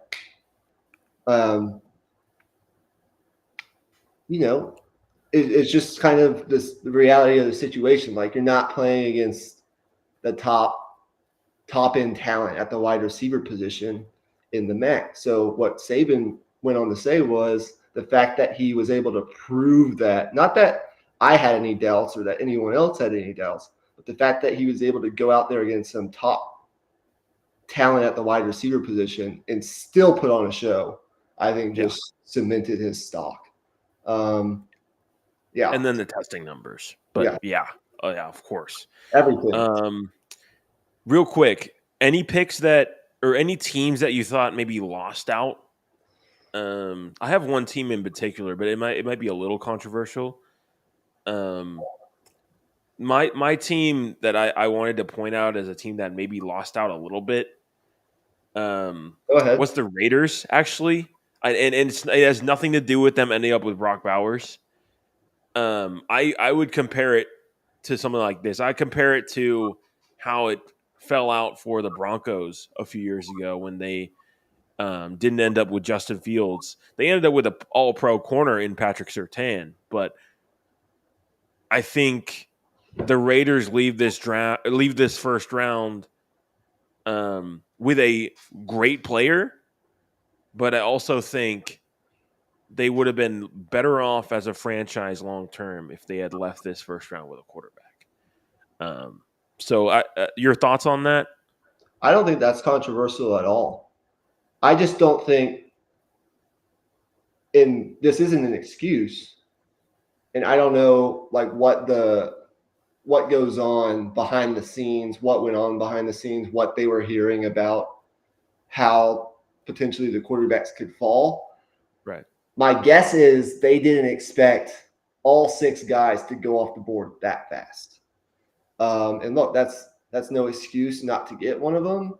it's just kind of the reality of the situation. Like you're not playing against the top end talent at the wide receiver position in the MAC. So what Saban went on to say was the fact that he was able to prove that, not that I had any doubts or that anyone else had any doubts, but the fact that he was able to go out there against some top talent at the wide receiver position and still put on a show, I think just cemented his stock. Yeah, And then the testing numbers. But yeah, yeah. Oh yeah, of course. everything. Real quick, any picks that or any teams that you thought maybe lost out? I have one team in particular, but it might be a little controversial. Um, my team that I wanted to point out as a team that maybe lost out a little bit Go ahead. was the Raiders, actually. And it has nothing to do with them ending up with Brock Bowers. I would compare it to something like this. I compare it to how it fell out for the Broncos a few years ago when they didn't end up with Justin Fields. They ended up with an all-pro corner in Patrick Surtain, but I think the Raiders leave this first round with a great player, but I also think they would have been better off as a franchise long term if they had left this first round with a quarterback. So, your thoughts on that? I don't think that's controversial at all. I just don't think, and this isn't an excuse, and I don't know like what goes on behind the scenes, what went on behind the scenes, what they were hearing about how potentially the quarterbacks could fall. Right. My guess is they didn't expect all 6 guys to go off the board that fast. And look, that's no excuse not to get one of them.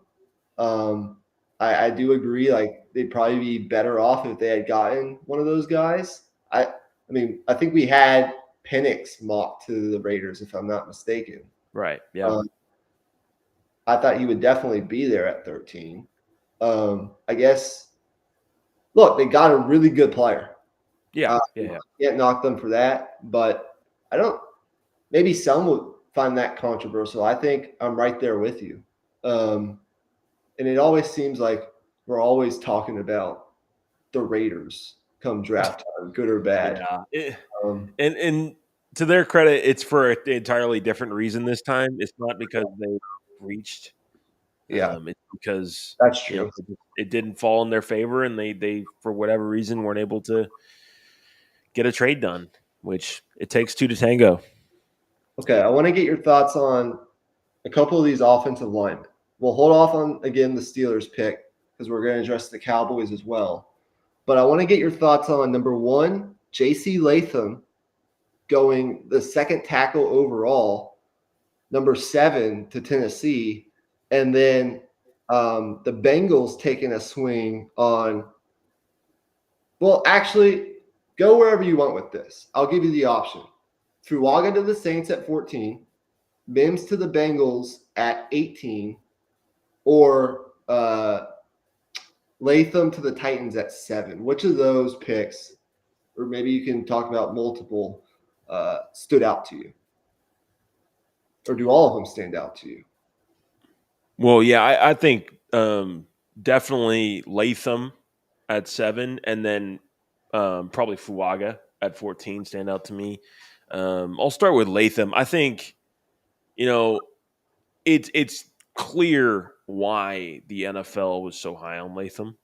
I do agree. Like they'd probably be better off if they had gotten one of those guys. I mean, I think we had Penix mocked to the Raiders, if I'm not mistaken. Right. Yeah. I thought he would definitely be there at 13. I guess. Look, they got a really good player. Yeah. Yeah. Can't knock them for that, but I don't. Maybe some would find that controversial. I think I'm right there with you. And it always seems like we're always talking about the Raiders come draft time, good or bad. Yeah. Um, And to their credit, it's for an entirely different reason this time. It's not because they reached. yeah, It's because that's true. it didn't fall in their favor, and they for whatever reason weren't able to get a trade done. Which it takes two to tango. Okay, I want to get your thoughts on a couple of these offensive linemen. We'll hold off on again the Steelers pick because we're going to address the Cowboys as well. But I want to get your thoughts on number 1, J.C. Latham going the second tackle overall, number 7 to Tennessee, and then the Bengals taking a swing on. Well, actually, go wherever you want with this. I'll give you the option. Fuaga to the Saints at 14, Mims to the Bengals at 18, or Latham to the Titans at 7. Which of those picks, or maybe you can talk about multiple, stood out to you? Or do all of them stand out to you? Well, yeah, I think definitely Latham at 7, and then probably Fuaga at 14 stand out to me. I'll start with Latham. I think it's clear why the NFL was so high on Latham.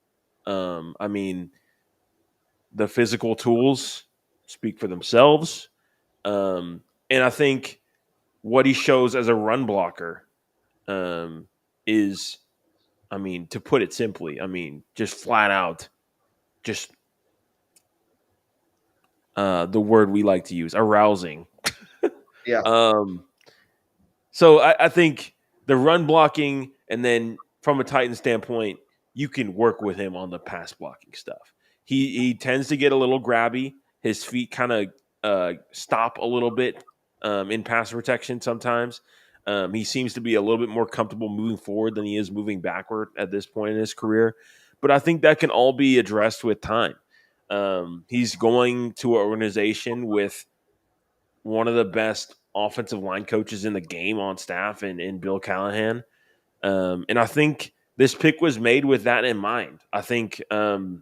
I mean, the physical tools speak for themselves, and I think what he shows as a run blocker is, I mean, to put it simply, I mean, just flat out, just the word we like to use, arousing. Yeah. So I think the run blocking, and then from a Titan standpoint, you can work with him on the pass blocking stuff. He tends to get a little grabby. His feet kind of stop a little bit in pass protection sometimes. He seems to be a little bit more comfortable moving forward than he is moving backward at this point in his career. But I think that can all be addressed with time. He's going to an organization with one of the best offensive line coaches in the game on staff in Bill Callahan. And I think this pick was made with that in mind. I think there's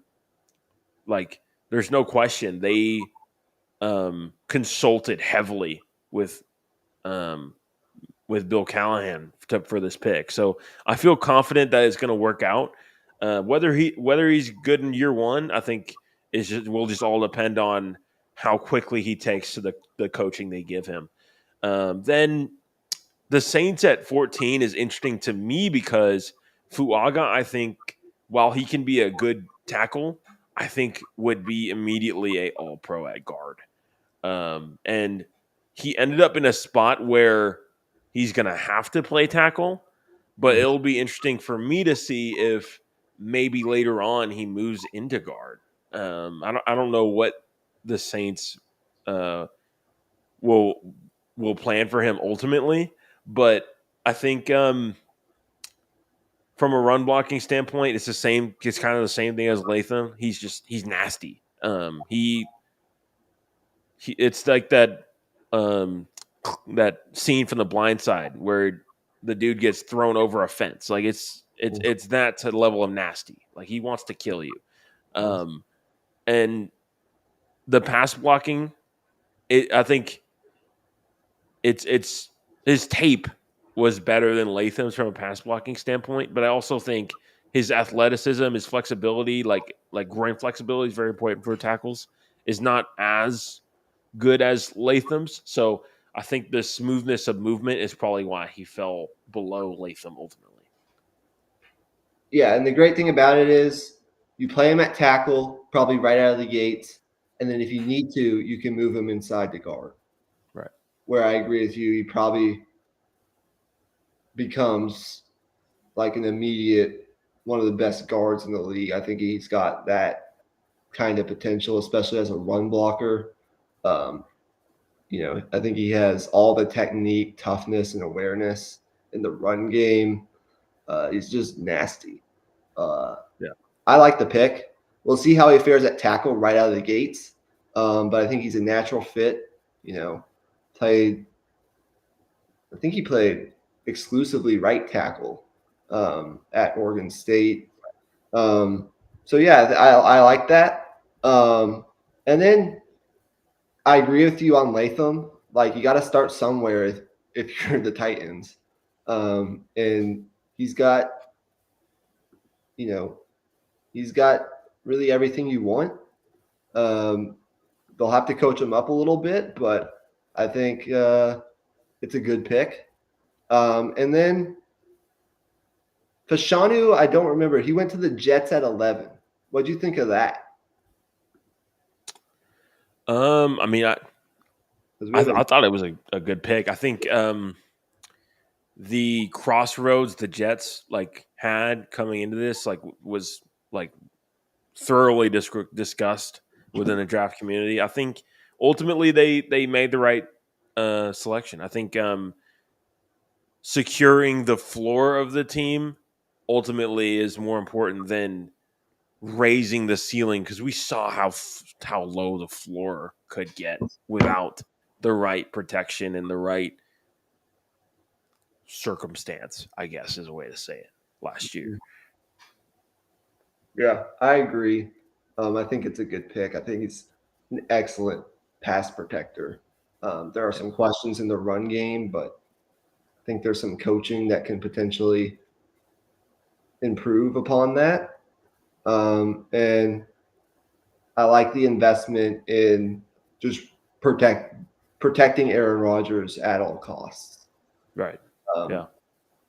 no question they consulted heavily with Bill Callahan for this pick. So I feel confident that it's going to work out. Whether he's good in year one, I think will just all depend on how quickly he takes to the coaching they give him. Then the Saints at 14 is interesting to me because Fuaga, I think, while he can be a good tackle, I think would be immediately a all-pro at guard. And he ended up in a spot where he's going to have to play tackle, but it'll be interesting for me to see if maybe later on he moves into guard. I don't know what the Saints uh, will plan for him ultimately, but I think from a run blocking standpoint, it's the same. It's kind of the same thing as Latham. He's nasty. It's like that scene from The Blind Side where the dude gets thrown over a fence. Like it's that to the level of nasty. Like he wants to kill you. And the pass blocking, I think it's his tape was better than Latham's from a pass blocking standpoint, but I also think his athleticism, his flexibility, like groin flexibility is very important for tackles, is not as good as Latham's. So I think the smoothness of movement is probably why he fell below Latham ultimately. Yeah, and the great thing about it is you play him at tackle, probably right out of the gates, and then if you need to, you can move him inside to guard. Right. Where I agree with you, he probably becomes like an immediate one of the best guards in the league. I think he's got that kind of potential, especially as a run blocker. I think he has all the technique, toughness, and awareness in the run game. He's just nasty. Yeah. I like the pick. We'll see how he fares at tackle right out of the gates. But I think he's a natural fit. Played. I think he played exclusively right tackle at Oregon State. So yeah, I like that. And then I agree with you on Latham. Like you got to start somewhere if you're the Titans, and he's got, he's got really everything you want. They'll have to coach him up a little bit, but I think it's a good pick. And then Fashanu, I don't remember. He went to the Jets at 11. What do you think of that? I mean, I thought it was a good pick. I think the crossroads the Jets had coming into this was thoroughly discussed within the draft community. I think ultimately they made the right selection. I think securing the floor of the team ultimately is more important than raising the ceiling, because we saw how low the floor could get without the right protection and the right circumstance, I guess is a way to say it, last year. Yeah, I agree. I think it's a good pick. I think he's an excellent pass protector. There are some questions in the run game, but I think there's some coaching that can potentially improve upon that. And I like the investment in just protecting Aaron Rodgers at all costs. Right. Yeah.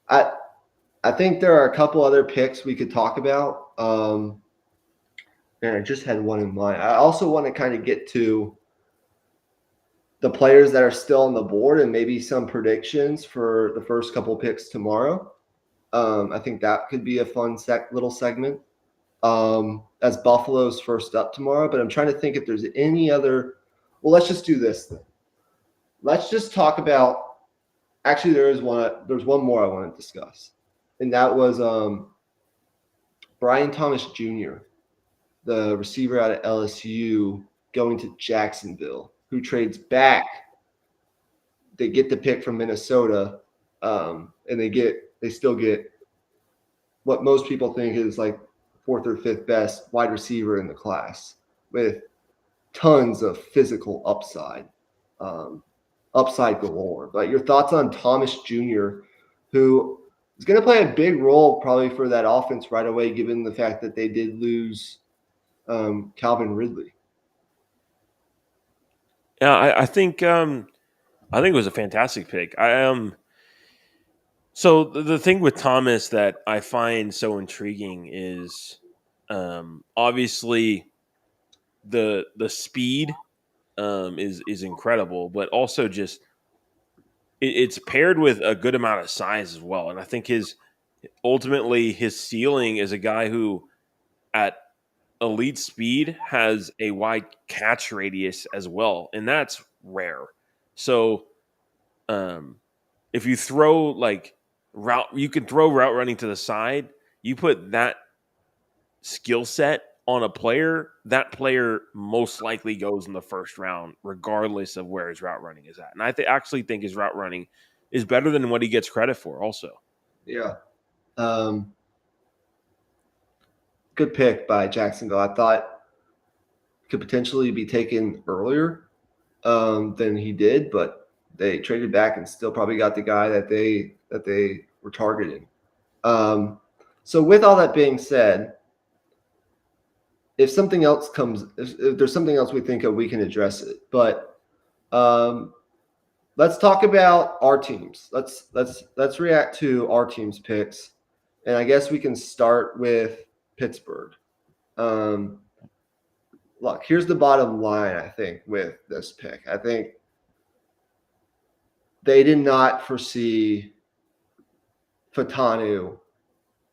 I think there are a couple other picks we could talk about. And I just had one in mind. I also want to kind of get to the players that are still on the board and maybe some predictions for the first couple picks tomorrow. I think that could be a fun little segment as Buffalo's first up tomorrow. But I'm trying to think if there's any other. Well, let's just do this then. Let's just talk about. Actually, there's one more I want to discuss, and that was Brian Thomas Jr., the receiver out of LSU, going to Jacksonville, who trades back. They get the pick from Minnesota, and they still get what most people think is like fourth or fifth best wide receiver in the class, with tons of physical upside, upside galore. But your thoughts on Thomas Jr., who is going to play a big role probably for that offense right away, given the fact that they did lose Calvin Ridley. Yeah, I think it was a fantastic pick. So the thing with Thomas that I find so intriguing is obviously the speed is incredible, but also just it's paired with a good amount of size as well. And I think his ceiling is a guy who at elite speed has a wide catch radius as well, and that's rare. So um, if you throw like you can throw route running to the side. You put that skill set on a player, that player most likely goes in the first round, regardless of where his route running is at. And I actually think his route running is better than what he gets credit for. Also, Yeah. Um, Good pick by Jacksonville. I thought could potentially be taken earlier than he did, but they traded back and still probably got the guy that they were targeting. So with all that being said, if something else comes, if there's something else we think of, we can address it. But um, let's talk about our teams. Let's react to our team's picks, and I guess we can start with Pittsburgh. Um, Look, here's the bottom line. I think with this pick, I think they did not foresee Fatanu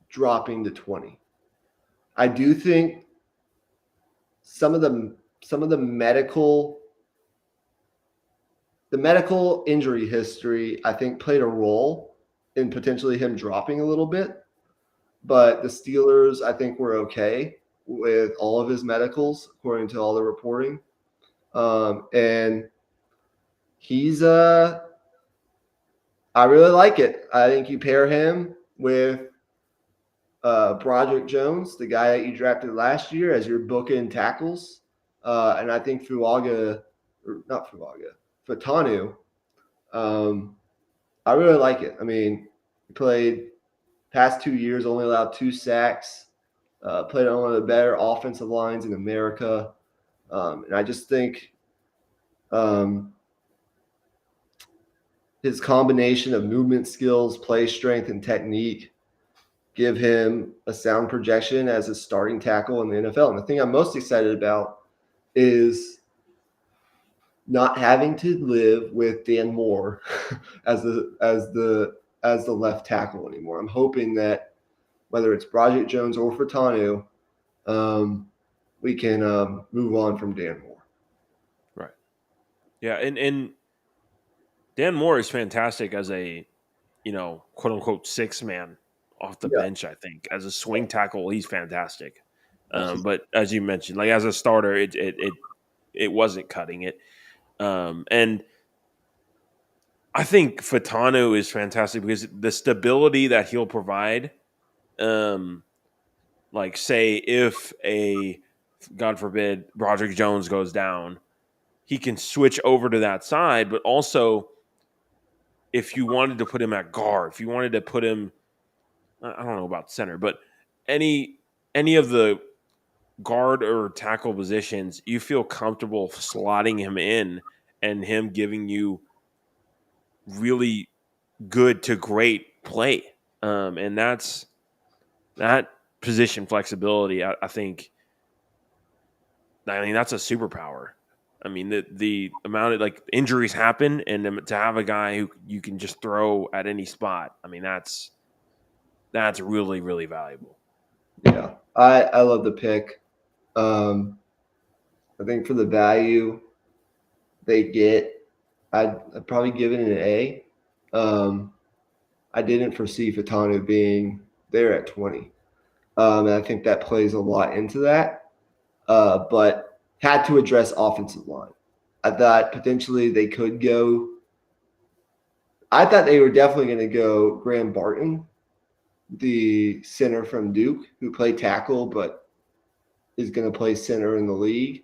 dropping to 20. I do think some of the medical injury history, I think, played a role in potentially him dropping a little bit. But the Steelers, I think, were okay with all of his medicals, according to all the reporting. And he's I really like it. I think you pair him with Broderick Jones, the guy that you drafted last year, as your bookend tackles. And I think Fatanu. I really like it. I mean, he played past 2 years, only allowed 2 sacks, played on one of the better offensive lines in America. And I just think his combination of movement skills, play strength, and technique give him a sound projection as a starting tackle in the NFL. And the thing I'm most excited about is not having to live with Dan Moore as the left tackle anymore. I'm hoping that whether it's Broderick Jones or Fatanu, we can move on from Dan Moore. right? Yeah, and Dan Moore is fantastic as a quote unquote six man off the Yeah, bench. I think as a swing tackle, he's fantastic. absolutely. But as you mentioned, like as a starter, it wasn't cutting it. And I think Fatanu is fantastic because the stability that he'll provide. Like say if God forbid Broderick Jones goes down, he can switch over to that side. But also, if you wanted to put him at guard, if you wanted to put him, I don't know about center, but any of the guard or tackle positions, you feel comfortable slotting him in and him giving you really good to great play. And that position flexibility. I think. I mean, that's a superpower. I mean, the amount of like injuries happen, and to have a guy who you can just throw at any spot. I mean, that's really really valuable. Yeah, I love the pick. I think for the value they get, I'd probably give it an A. I didn't foresee Fatanu being there at 20. And I think that plays a lot into that. But had to address offensive line. I thought potentially they could go. I thought they were definitely going to go Graham Barton, the center from Duke, who played tackle, but is going to play center in the league.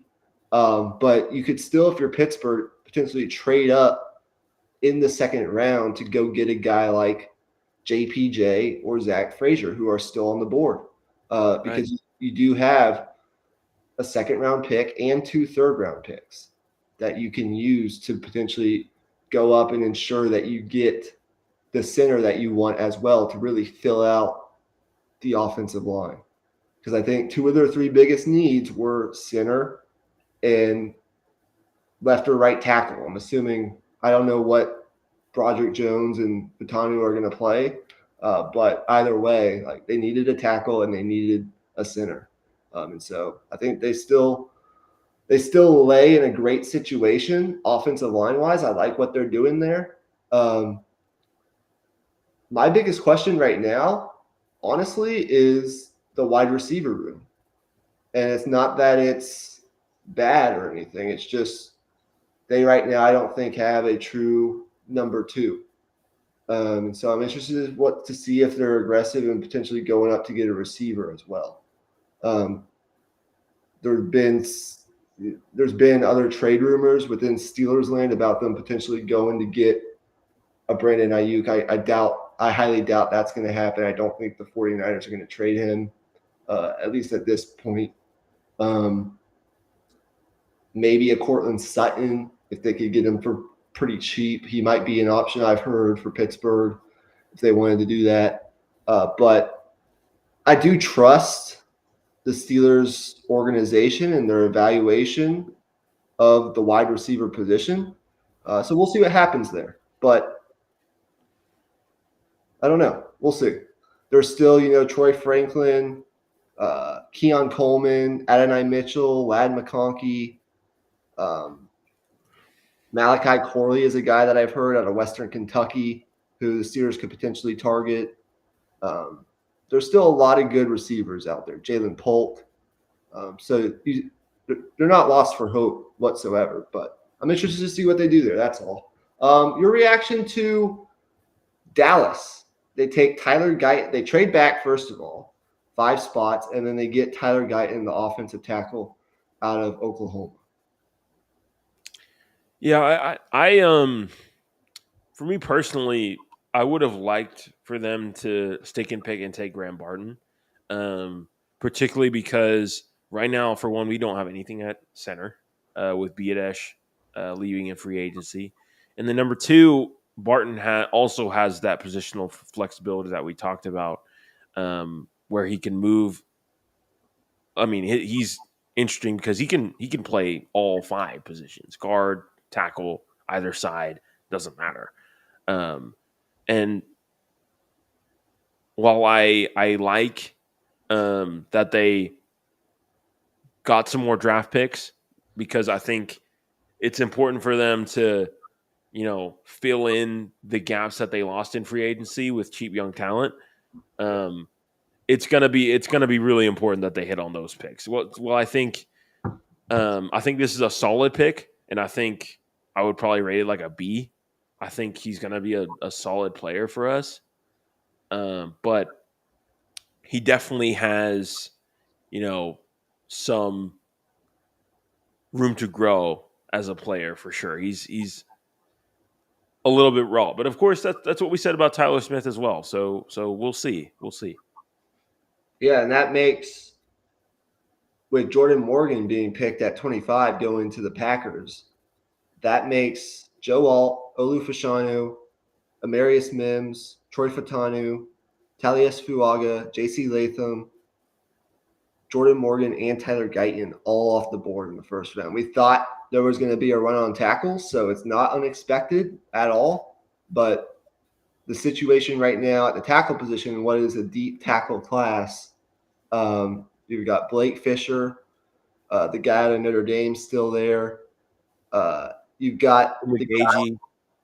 But you could still, if you're Pittsburgh, potentially trade up in the second round to go get a guy like JPJ or Zach Frazier, who are still on the board, Right. because you do have a second round pick and 2 third round picks. that you can use to potentially go up and ensure that you get the center that you want as well to really fill out the offensive line. Because I think two of their three biggest needs were center and left or right tackle. I'm assuming, I don't know what Broderick Jones and Batanu are going to play, but either way, like they needed a tackle and they needed a center. And so I think they still lay in a great situation offensive line wise. I like what they're doing there. My biggest question right now, honestly, is the wide receiver room. And it's not that it's bad or anything. It's just they right now, I don't think, have a true number two. So I'm interested to see if they're aggressive and potentially going up to get a receiver as well. There's been other trade rumors within Steelers land about them potentially going to get a Brandon Ayuk. I highly doubt that's going to happen. I don't think the 49ers are going to trade him, at least at this point. Maybe a Cortland Sutton, if they could get him for pretty cheap. He might be an option, I've heard, for Pittsburgh if they wanted to do that. But I do trust the Steelers organization and their evaluation of the wide receiver position. So we'll see what happens there. But I don't know. We'll see. There's still, Troy Franklin, Keon Coleman, Adonai Mitchell, Lad McConkey. Malachi Corley is a guy that I've heard out of Western Kentucky who the Steelers could potentially target. There's still a lot of good receivers out there. Jalen Polk. So they're not lost for hope whatsoever. But I'm interested to see what they do there. That's all. Your reaction to Dallas? They take Tyler Guyton. They trade back, first of all, 5 spots, and then they get Tyler Guyton, the offensive tackle, out of Oklahoma. Yeah, I for me personally, I would have liked for them to stick and pick and take Graham Barton, particularly because right now, for one, we don't have anything at center with Biadash leaving in free agency, and then number two, Barton also has that positional flexibility that we talked about, where he can move. I mean, he's interesting because he can play all 5 positions: guard, tackle, either side, doesn't matter. And while I like that they got some more draft picks, because I think it's important for them to, fill in the gaps that they lost in free agency with cheap young talent. It's gonna be really important that they hit on those picks. Well, I think this is a solid pick, and I think I would probably rate it like a B. I think he's going to be a solid player for us. But he definitely has, some room to grow as a player for sure. He's a little bit raw, but of course that's what we said about Tyler Smith as well. So we'll see. Yeah, and that makes, with Jordan Morgan being picked at 25 going to the Packers, that makes Joe Alt, Olu Fashanu, Amarius Mims, Troy Fatanu, Talius Fuaga, J.C. Latham, Jordan Morgan, and Tyler Guyton all off the board in the first round. We thought there was going to be a run on tackles, so it's not unexpected at all. But the situation right now at the tackle position, what is a deep tackle class? You've got Blake Fisher, the guy out of Notre Dame, still there. You've got McGagey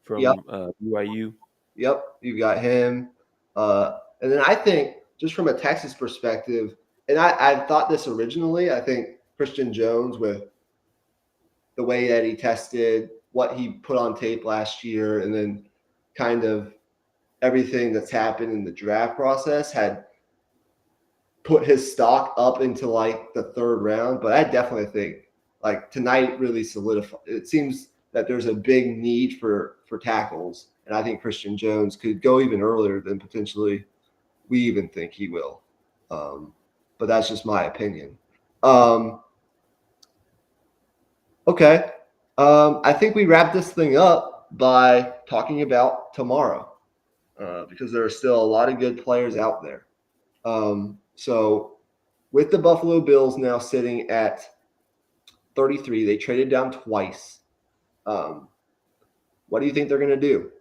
from BYU. Yep, you've got him. And then I think, just from a Texas perspective, and I thought this originally, I think Christian Jones, with the way that he tested, what he put on tape last year, and then kind of everything that's happened in the draft process, had put his stock up into like the 3rd round. But I definitely think like tonight really solidified. It seems that there's a big need for tackles, and I think Christian Jones could go even earlier than potentially we even think he will. But that's just my opinion. Okay. I think we wrap this thing up by talking about tomorrow because there are still a lot of good players out there. So, with the Buffalo Bills now sitting at 33, they traded down twice. Um, what do you think they're going to do?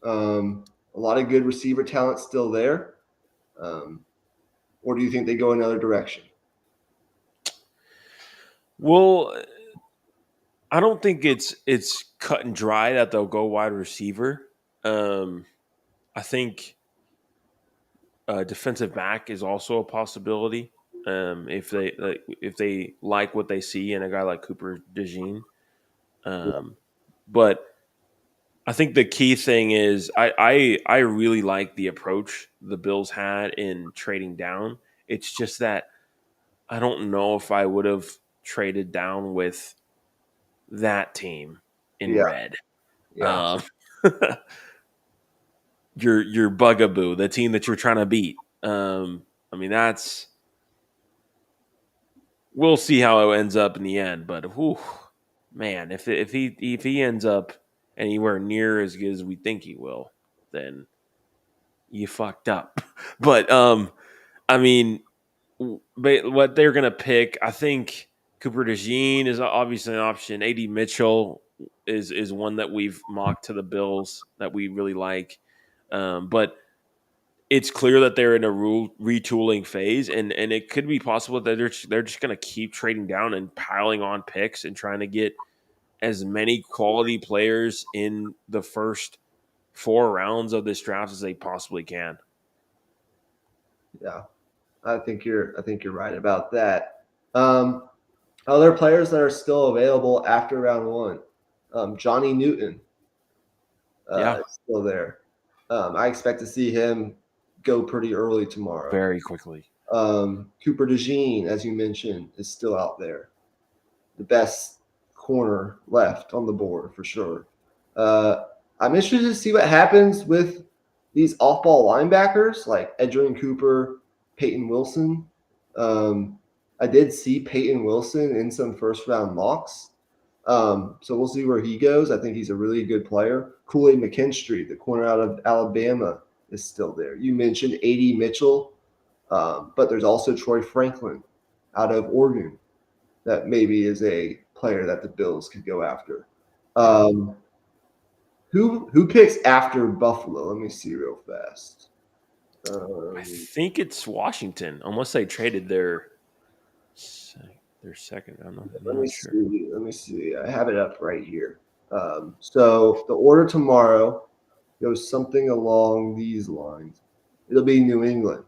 A lot of good receiver talent still there. Um, or do you think they go another direction? Well, I don't think it's cut and dry that they'll go wide receiver. I think defensive back is also a possibility. If they like what they see in a guy like Cooper DeJean. But I think the key thing is I really like the approach the Bills had in trading down. It's just that I don't know if I would have traded down with that team in Yeah, red. yeah, Um, your bugaboo, the team that you're trying to beat. I mean, that's we'll see how it ends up in the end. But whew, man, if he ends up anywhere near as good as we think he will, then you fucked up. But I mean, but what they're gonna pick, I think Cooper DeJean is obviously an option. Ad Mitchell is one that we've mocked to the Bills that we really like, but it's clear that they're in a retooling phase, and it could be possible that they're just going to keep trading down and piling on picks and trying to get as many quality players in the first 4 rounds of this draft as they possibly can. yeah. I think you're right about that. Other players that are still available after round one, Johnny Newton Yeah, is still there. I expect to see him go pretty early tomorrow. very quickly. Cooper DeJean, as you mentioned, is still out there. The best corner left on the board for sure. Uh, I'm interested to see what happens with these off-ball linebackers like Edgerrin Cooper, Peyton Wilson. I did see Peyton Wilson in some first-round mocks, so we'll see where he goes. I think he's a really good player. Kool-Aid McKinstry, the corner out of Alabama, is still there. You mentioned A.D. Mitchell, but there's also Troy Franklin out of Oregon that maybe is a player that the Bills could go after. Yeah, Who picks after Buffalo? Let me see real fast. I Um, think it's Washington, unless they traded their second. I'm let me not sure. see. Let me see. I have it up right here. So the order tomorrow goes something along these lines. It'll be New England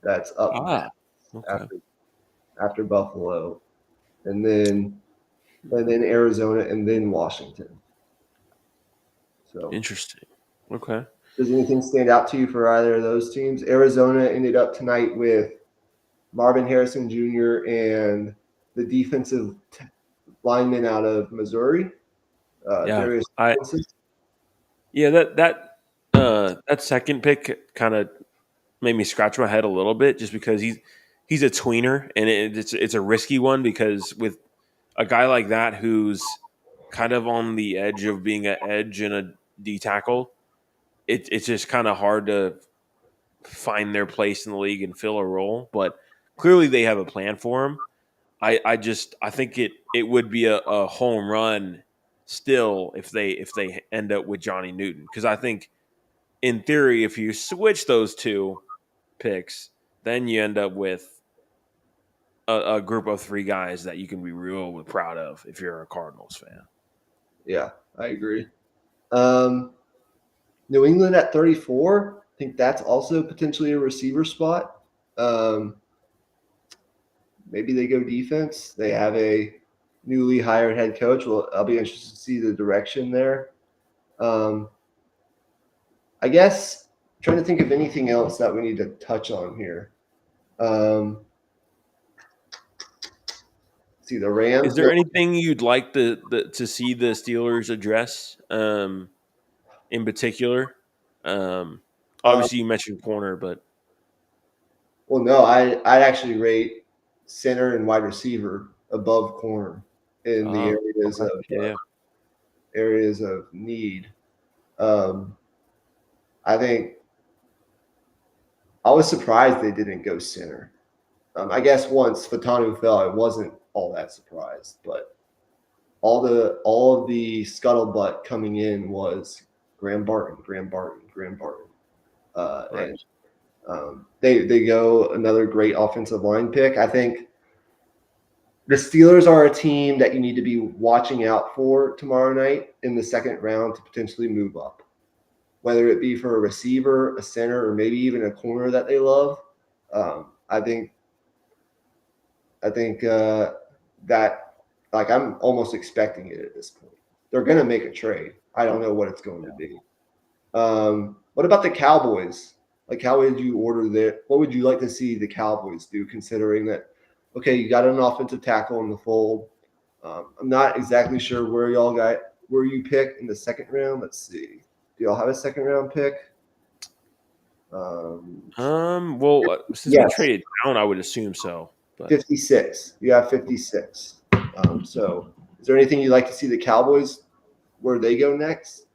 that's up Ah, next okay, after Buffalo, and then Arizona, and then Washington. So interesting. Okay. does anything stand out to you for either of those teams? Arizona ended up tonight with Marvin Harrison Jr. and the defensive lineman out of Missouri, Yeah, Darius I Robinson. yeah that second pick kind of made me scratch my head a little bit just because he's a tweener and it's a risky one because with a guy like that who's kind of on the edge of being an edge and a D tackle, it's just kind of hard to find their place in the league and fill a role. But clearly they have a plan for him. I think it would be a home run still if they end up with Johnny Newton because I think in theory if you switch those two picks, then you end up with a group of three guys that you can be real proud of if you're a Cardinals fan. Yeah, I agree. Um, New England at 34. I think that's also potentially a receiver spot. Um, maybe they go defense. They have a newly hired head coach. Well, I'll be interested to see the direction there. Um, I guess I'm trying to think of anything else that we need to touch on here. Um, see the Is Rams. there anything you'd like to see the Steelers address in particular? Um, Uh, Obviously, you mentioned corner, but well, no, I'd actually rate center and wide receiver above corner in the Oh, okay. Yeah. areas of need. Um, I think I was surprised they didn't go center. I guess once Fatanu fell, I wasn't all that surprised, but all of the scuttlebutt coming in was Graham Barton, Graham Barton, Graham Barton, Right. and they go another great offensive line pick. I think the Steelers are a team that you need to be watching out for tomorrow night in the second round to potentially move up, whether it be for a receiver, a center, or maybe even a corner that they love. I think that like I'm almost expecting it at this point. They're going to make a trade. I don't know what it's going to be. What about the Cowboys? Like, how would you order that? What would you like to see the Cowboys do, considering that, okay, you got an offensive tackle in the fold. I'm not exactly sure where you pick in the second round. Let's see. Do y'all have a second round pick? Well, since we Yes, traded down, I would assume so. But 56. You have 56. So, is there anything you'd like to see the Cowboys where they go next?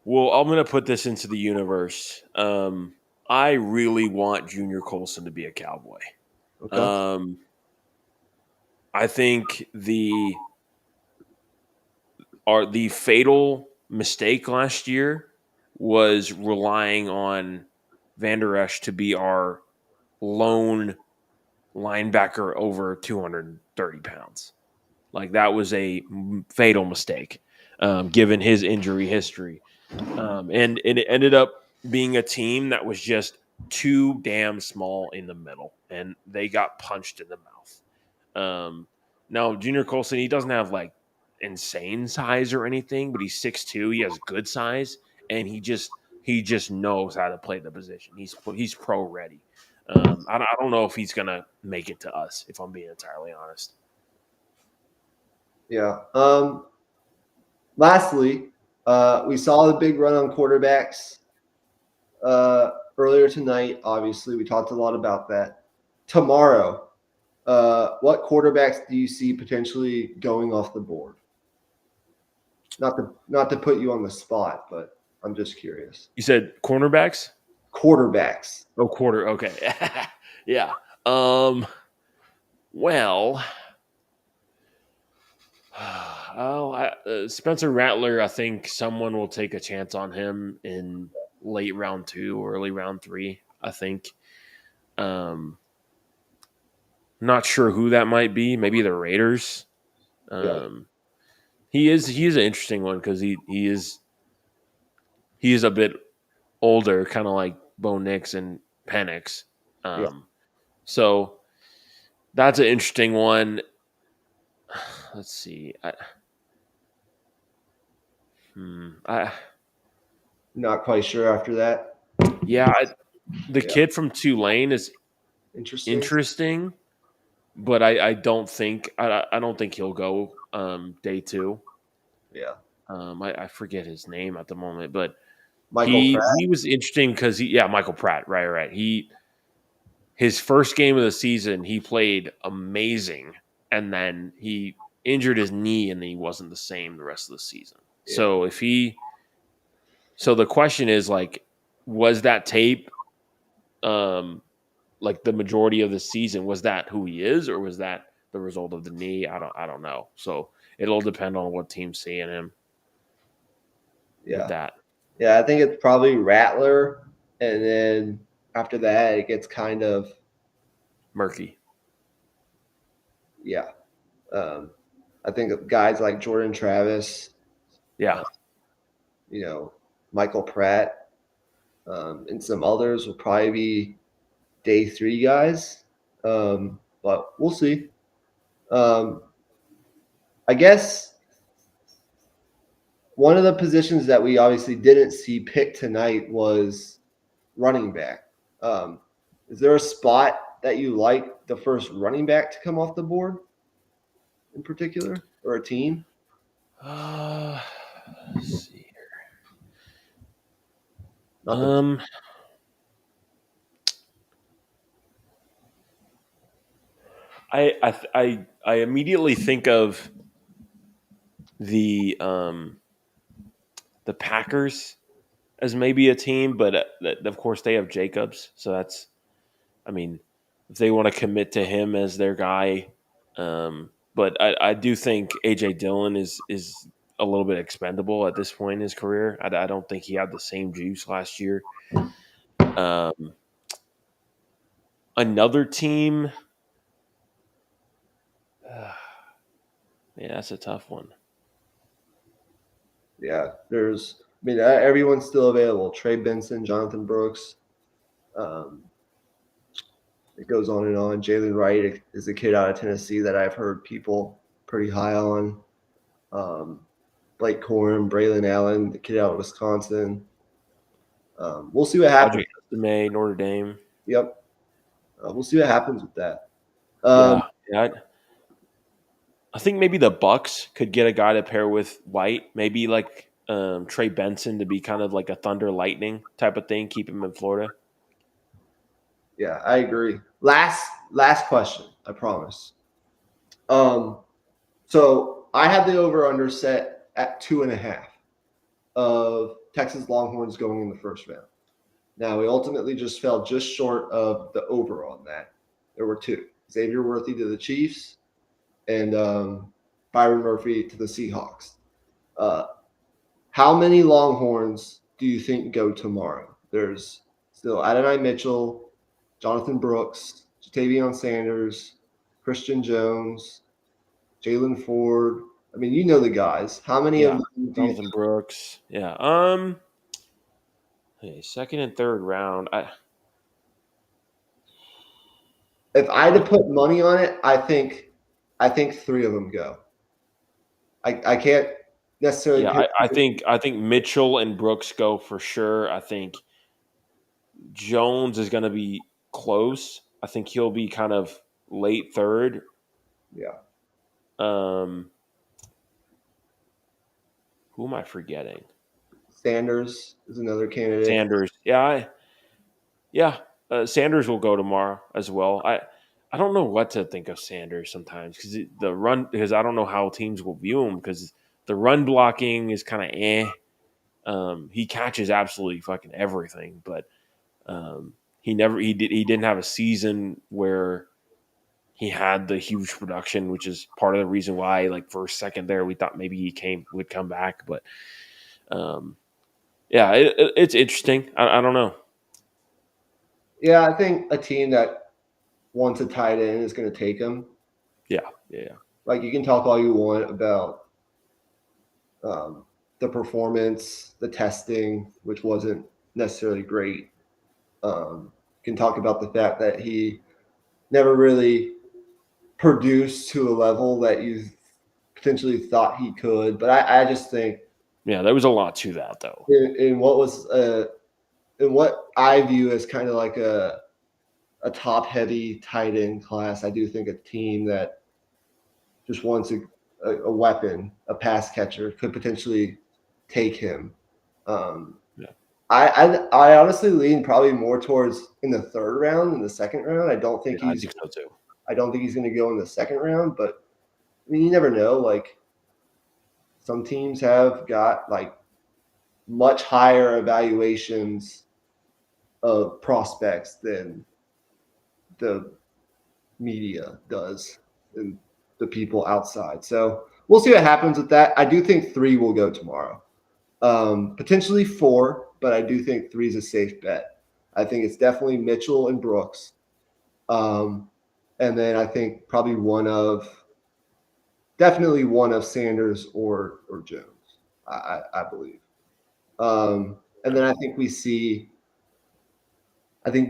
well, I'm gonna put this into the universe. I really want Junior Colson to be a Cowboy. Okay. Um, I think the fatal mistake last year was relying on Van Der Esch to be our lone linebacker over 230 pounds. Like that was a fatal mistake, given his injury history, and it ended up being a team that was just too damn small in the middle, and they got punched in the mouth. Now Junior Colson, he doesn't have like insane size or anything, but he's 6'2". He has good size, and he just knows how to play the position. He's pro ready. I don't know if he's gonna make it to us, if I'm being entirely honest. Yeah. Lastly, we saw the big run on quarterbacks earlier tonight. Obviously, we talked a lot about that. Tomorrow, what quarterbacks do you see potentially going off the board? Not to put you on the spot, but I'm just curious. You said cornerbacks? Quarterbacks. Oh, quarter. Okay. Yeah. Um. Well. Spencer Rattler. I think someone will take a chance on him in late round 2 or early round 3. I think. Um. Not sure who that might be. Maybe the Raiders. Yeah. Um. He is an interesting one because he is a bit older, kind of like Bo Nix and Penix. Yeah. So that's an interesting one. Let's see. I Not quite sure after that. yeah, the Yeah. kid from Tulane is Interesting. interesting, but I don't think he'll go day 2. Yeah. I forget his name at the moment, but Michael he Pratt. was interesting because Michael Pratt, right. His first game of the season he played amazing, and then he injured his knee and he wasn't the same the rest of the season. Yeah. So the question is like, was that tape um like the majority of the season, was that who he is, or was that the result of the knee? I don't know. So it'll depend on what team's seeing him with Yeah. that. Yeah. I think it's probably Rattler, and then after that, it gets kind of Murky. yeah. Um, I think of guys like Jordan Travis, Yeah. you know, Michael Pratt, and some others will probably be day 3 guys. But we'll see. Um, I guess one of the positions that we obviously didn't see picked tonight was running back. Um, is there a spot that you like the first running back to come off the board in particular, or a team? Uh, let's see. Not the Um, I immediately think of the Packers as maybe a team, but of course they have Jacobs, so that's I mean if they want to commit to him as their guy, but I do think AJ Dillon is a little bit expendable at this point in his career. I don't think he had the same juice last year. Um, Another team, yeah, that's a tough one. Yeah, everyone's still available. Trey Benson, Jonathan Brooks. It goes on and on. Jalen Wright is a kid out of Tennessee that I've heard people pretty high on. Blake Corum, Braylon Allen, the kid out of Wisconsin. We'll see what happens. Notre Dame. Yep. We'll see what happens with that. Yeah. I think maybe the Bucks could get a guy to pair with White, maybe like Trey Benson to be kind of like a Thunder Lightning type of thing, keep him in Florida. Yeah, I agree. Last question, I promise. So I had the over under set at 2.5 of Texas Longhorns going in the first round. Now we ultimately just fell just short of the over on that. There were two: Xavier Worthy to the Chiefs, and Byron Murphy to the Seahawks. How many Longhorns do you think go tomorrow? There's still Adonai Mitchell, Jonathan Brooks, Jatavion Sanders, Christian Jones, Jalen Ford. I mean, you know the guys. How many of them do you Jonathan think? Brooks. Yeah. Hey, second and third round. If I had to put money on it, I think three of them go. I can't necessarily Yeah, pick. I think Mitchell and Brooks go for sure. I think Jones is going to be close. I think he'll be kind of late third. Yeah. Um, who am I forgetting? Sanders is another candidate. Sanders. Sanders will go tomorrow as well. I don't know what to think of Sanders sometimes because I don't know how teams will view him because the run blocking is kind of he catches absolutely fucking everything, but he didn't have a season where he had the huge production, which is part of the reason why, like for a second there, we thought maybe would come back. But it's interesting. I don't know. Yeah, I think a team that wants a tight end is going to take him. Yeah. Like you can talk all you want about the performance, the testing, which wasn't necessarily great. You can talk about the fact that he never really produced to a level that you potentially thought he could. But I just think Yeah, there was a lot to that though. in what I view as kind of like a top heavy tight end class, I do think a team that just wants a weapon, a pass catcher, could potentially take him. Yeah. I honestly lean probably more towards in the third round than the second round. I don't think I think so too. he's going to go in the second round, but I mean, you never know. Like some teams have got like much higher evaluations of prospects than the media does and the people outside. So we'll see what happens with that. I do think three will go tomorrow. Potentially four, but I do think three is a safe bet. I think it's definitely Mitchell and Brooks. And then I think probably definitely one of Sanders or Jones, I believe. And then I think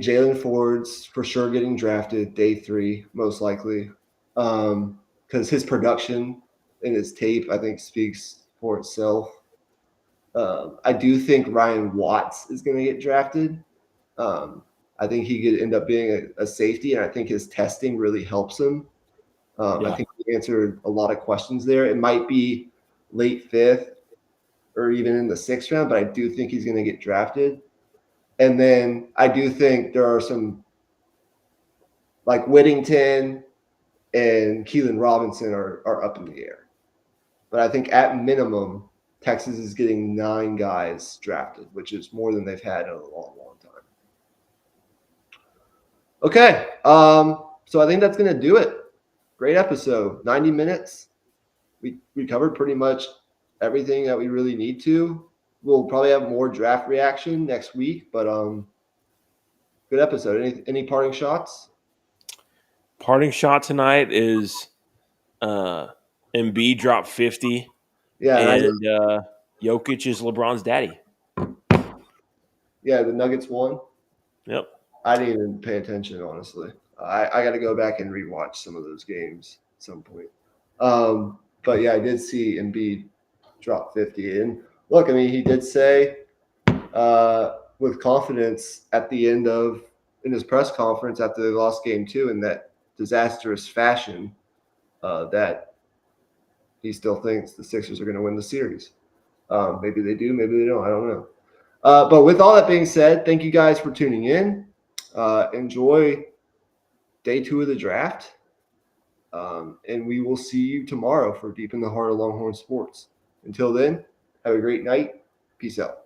Jalen Ford's for sure getting drafted day 3, most likely. Because his production and his tape, I think, speaks for itself. I do think Ryan Watts is going to get drafted. I think he could end up being a safety, and I think his testing really helps him. I think he answered a lot of questions there. It might be late 5th or even in the 6th round, but I do think he's going to get drafted. And then I do think there are some like Whittington and Keelan Robinson are up in the air. But I think at minimum, Texas is getting 9 guys drafted, which is more than they've had in a long, long time. Okay, so I think that's going to do it. Great episode, 90 minutes. We covered pretty much everything that we really need to. We'll probably have more draft reaction next week, but good episode. Any parting shots? Parting shot tonight is Embiid dropped 50, Yeah, and Jokic is LeBron's daddy. the Nuggets won. Yep. I didn't even pay attention, honestly. I got to go back and rewatch some of those games at some point. But yeah, I did see Embiid drop 50. And look, I mean, he did say with confidence at the end in his press conference after they lost game 2 in that disastrous fashion that he still thinks the Sixers are going to win the series. Maybe they do, maybe they don't. I don't know. But with all that being said, thank you guys for tuning in. Enjoy day 2 of the draft. And we will see you tomorrow for Deep in the Heart of Longhorn Sports. Until then, have a great night. Peace out.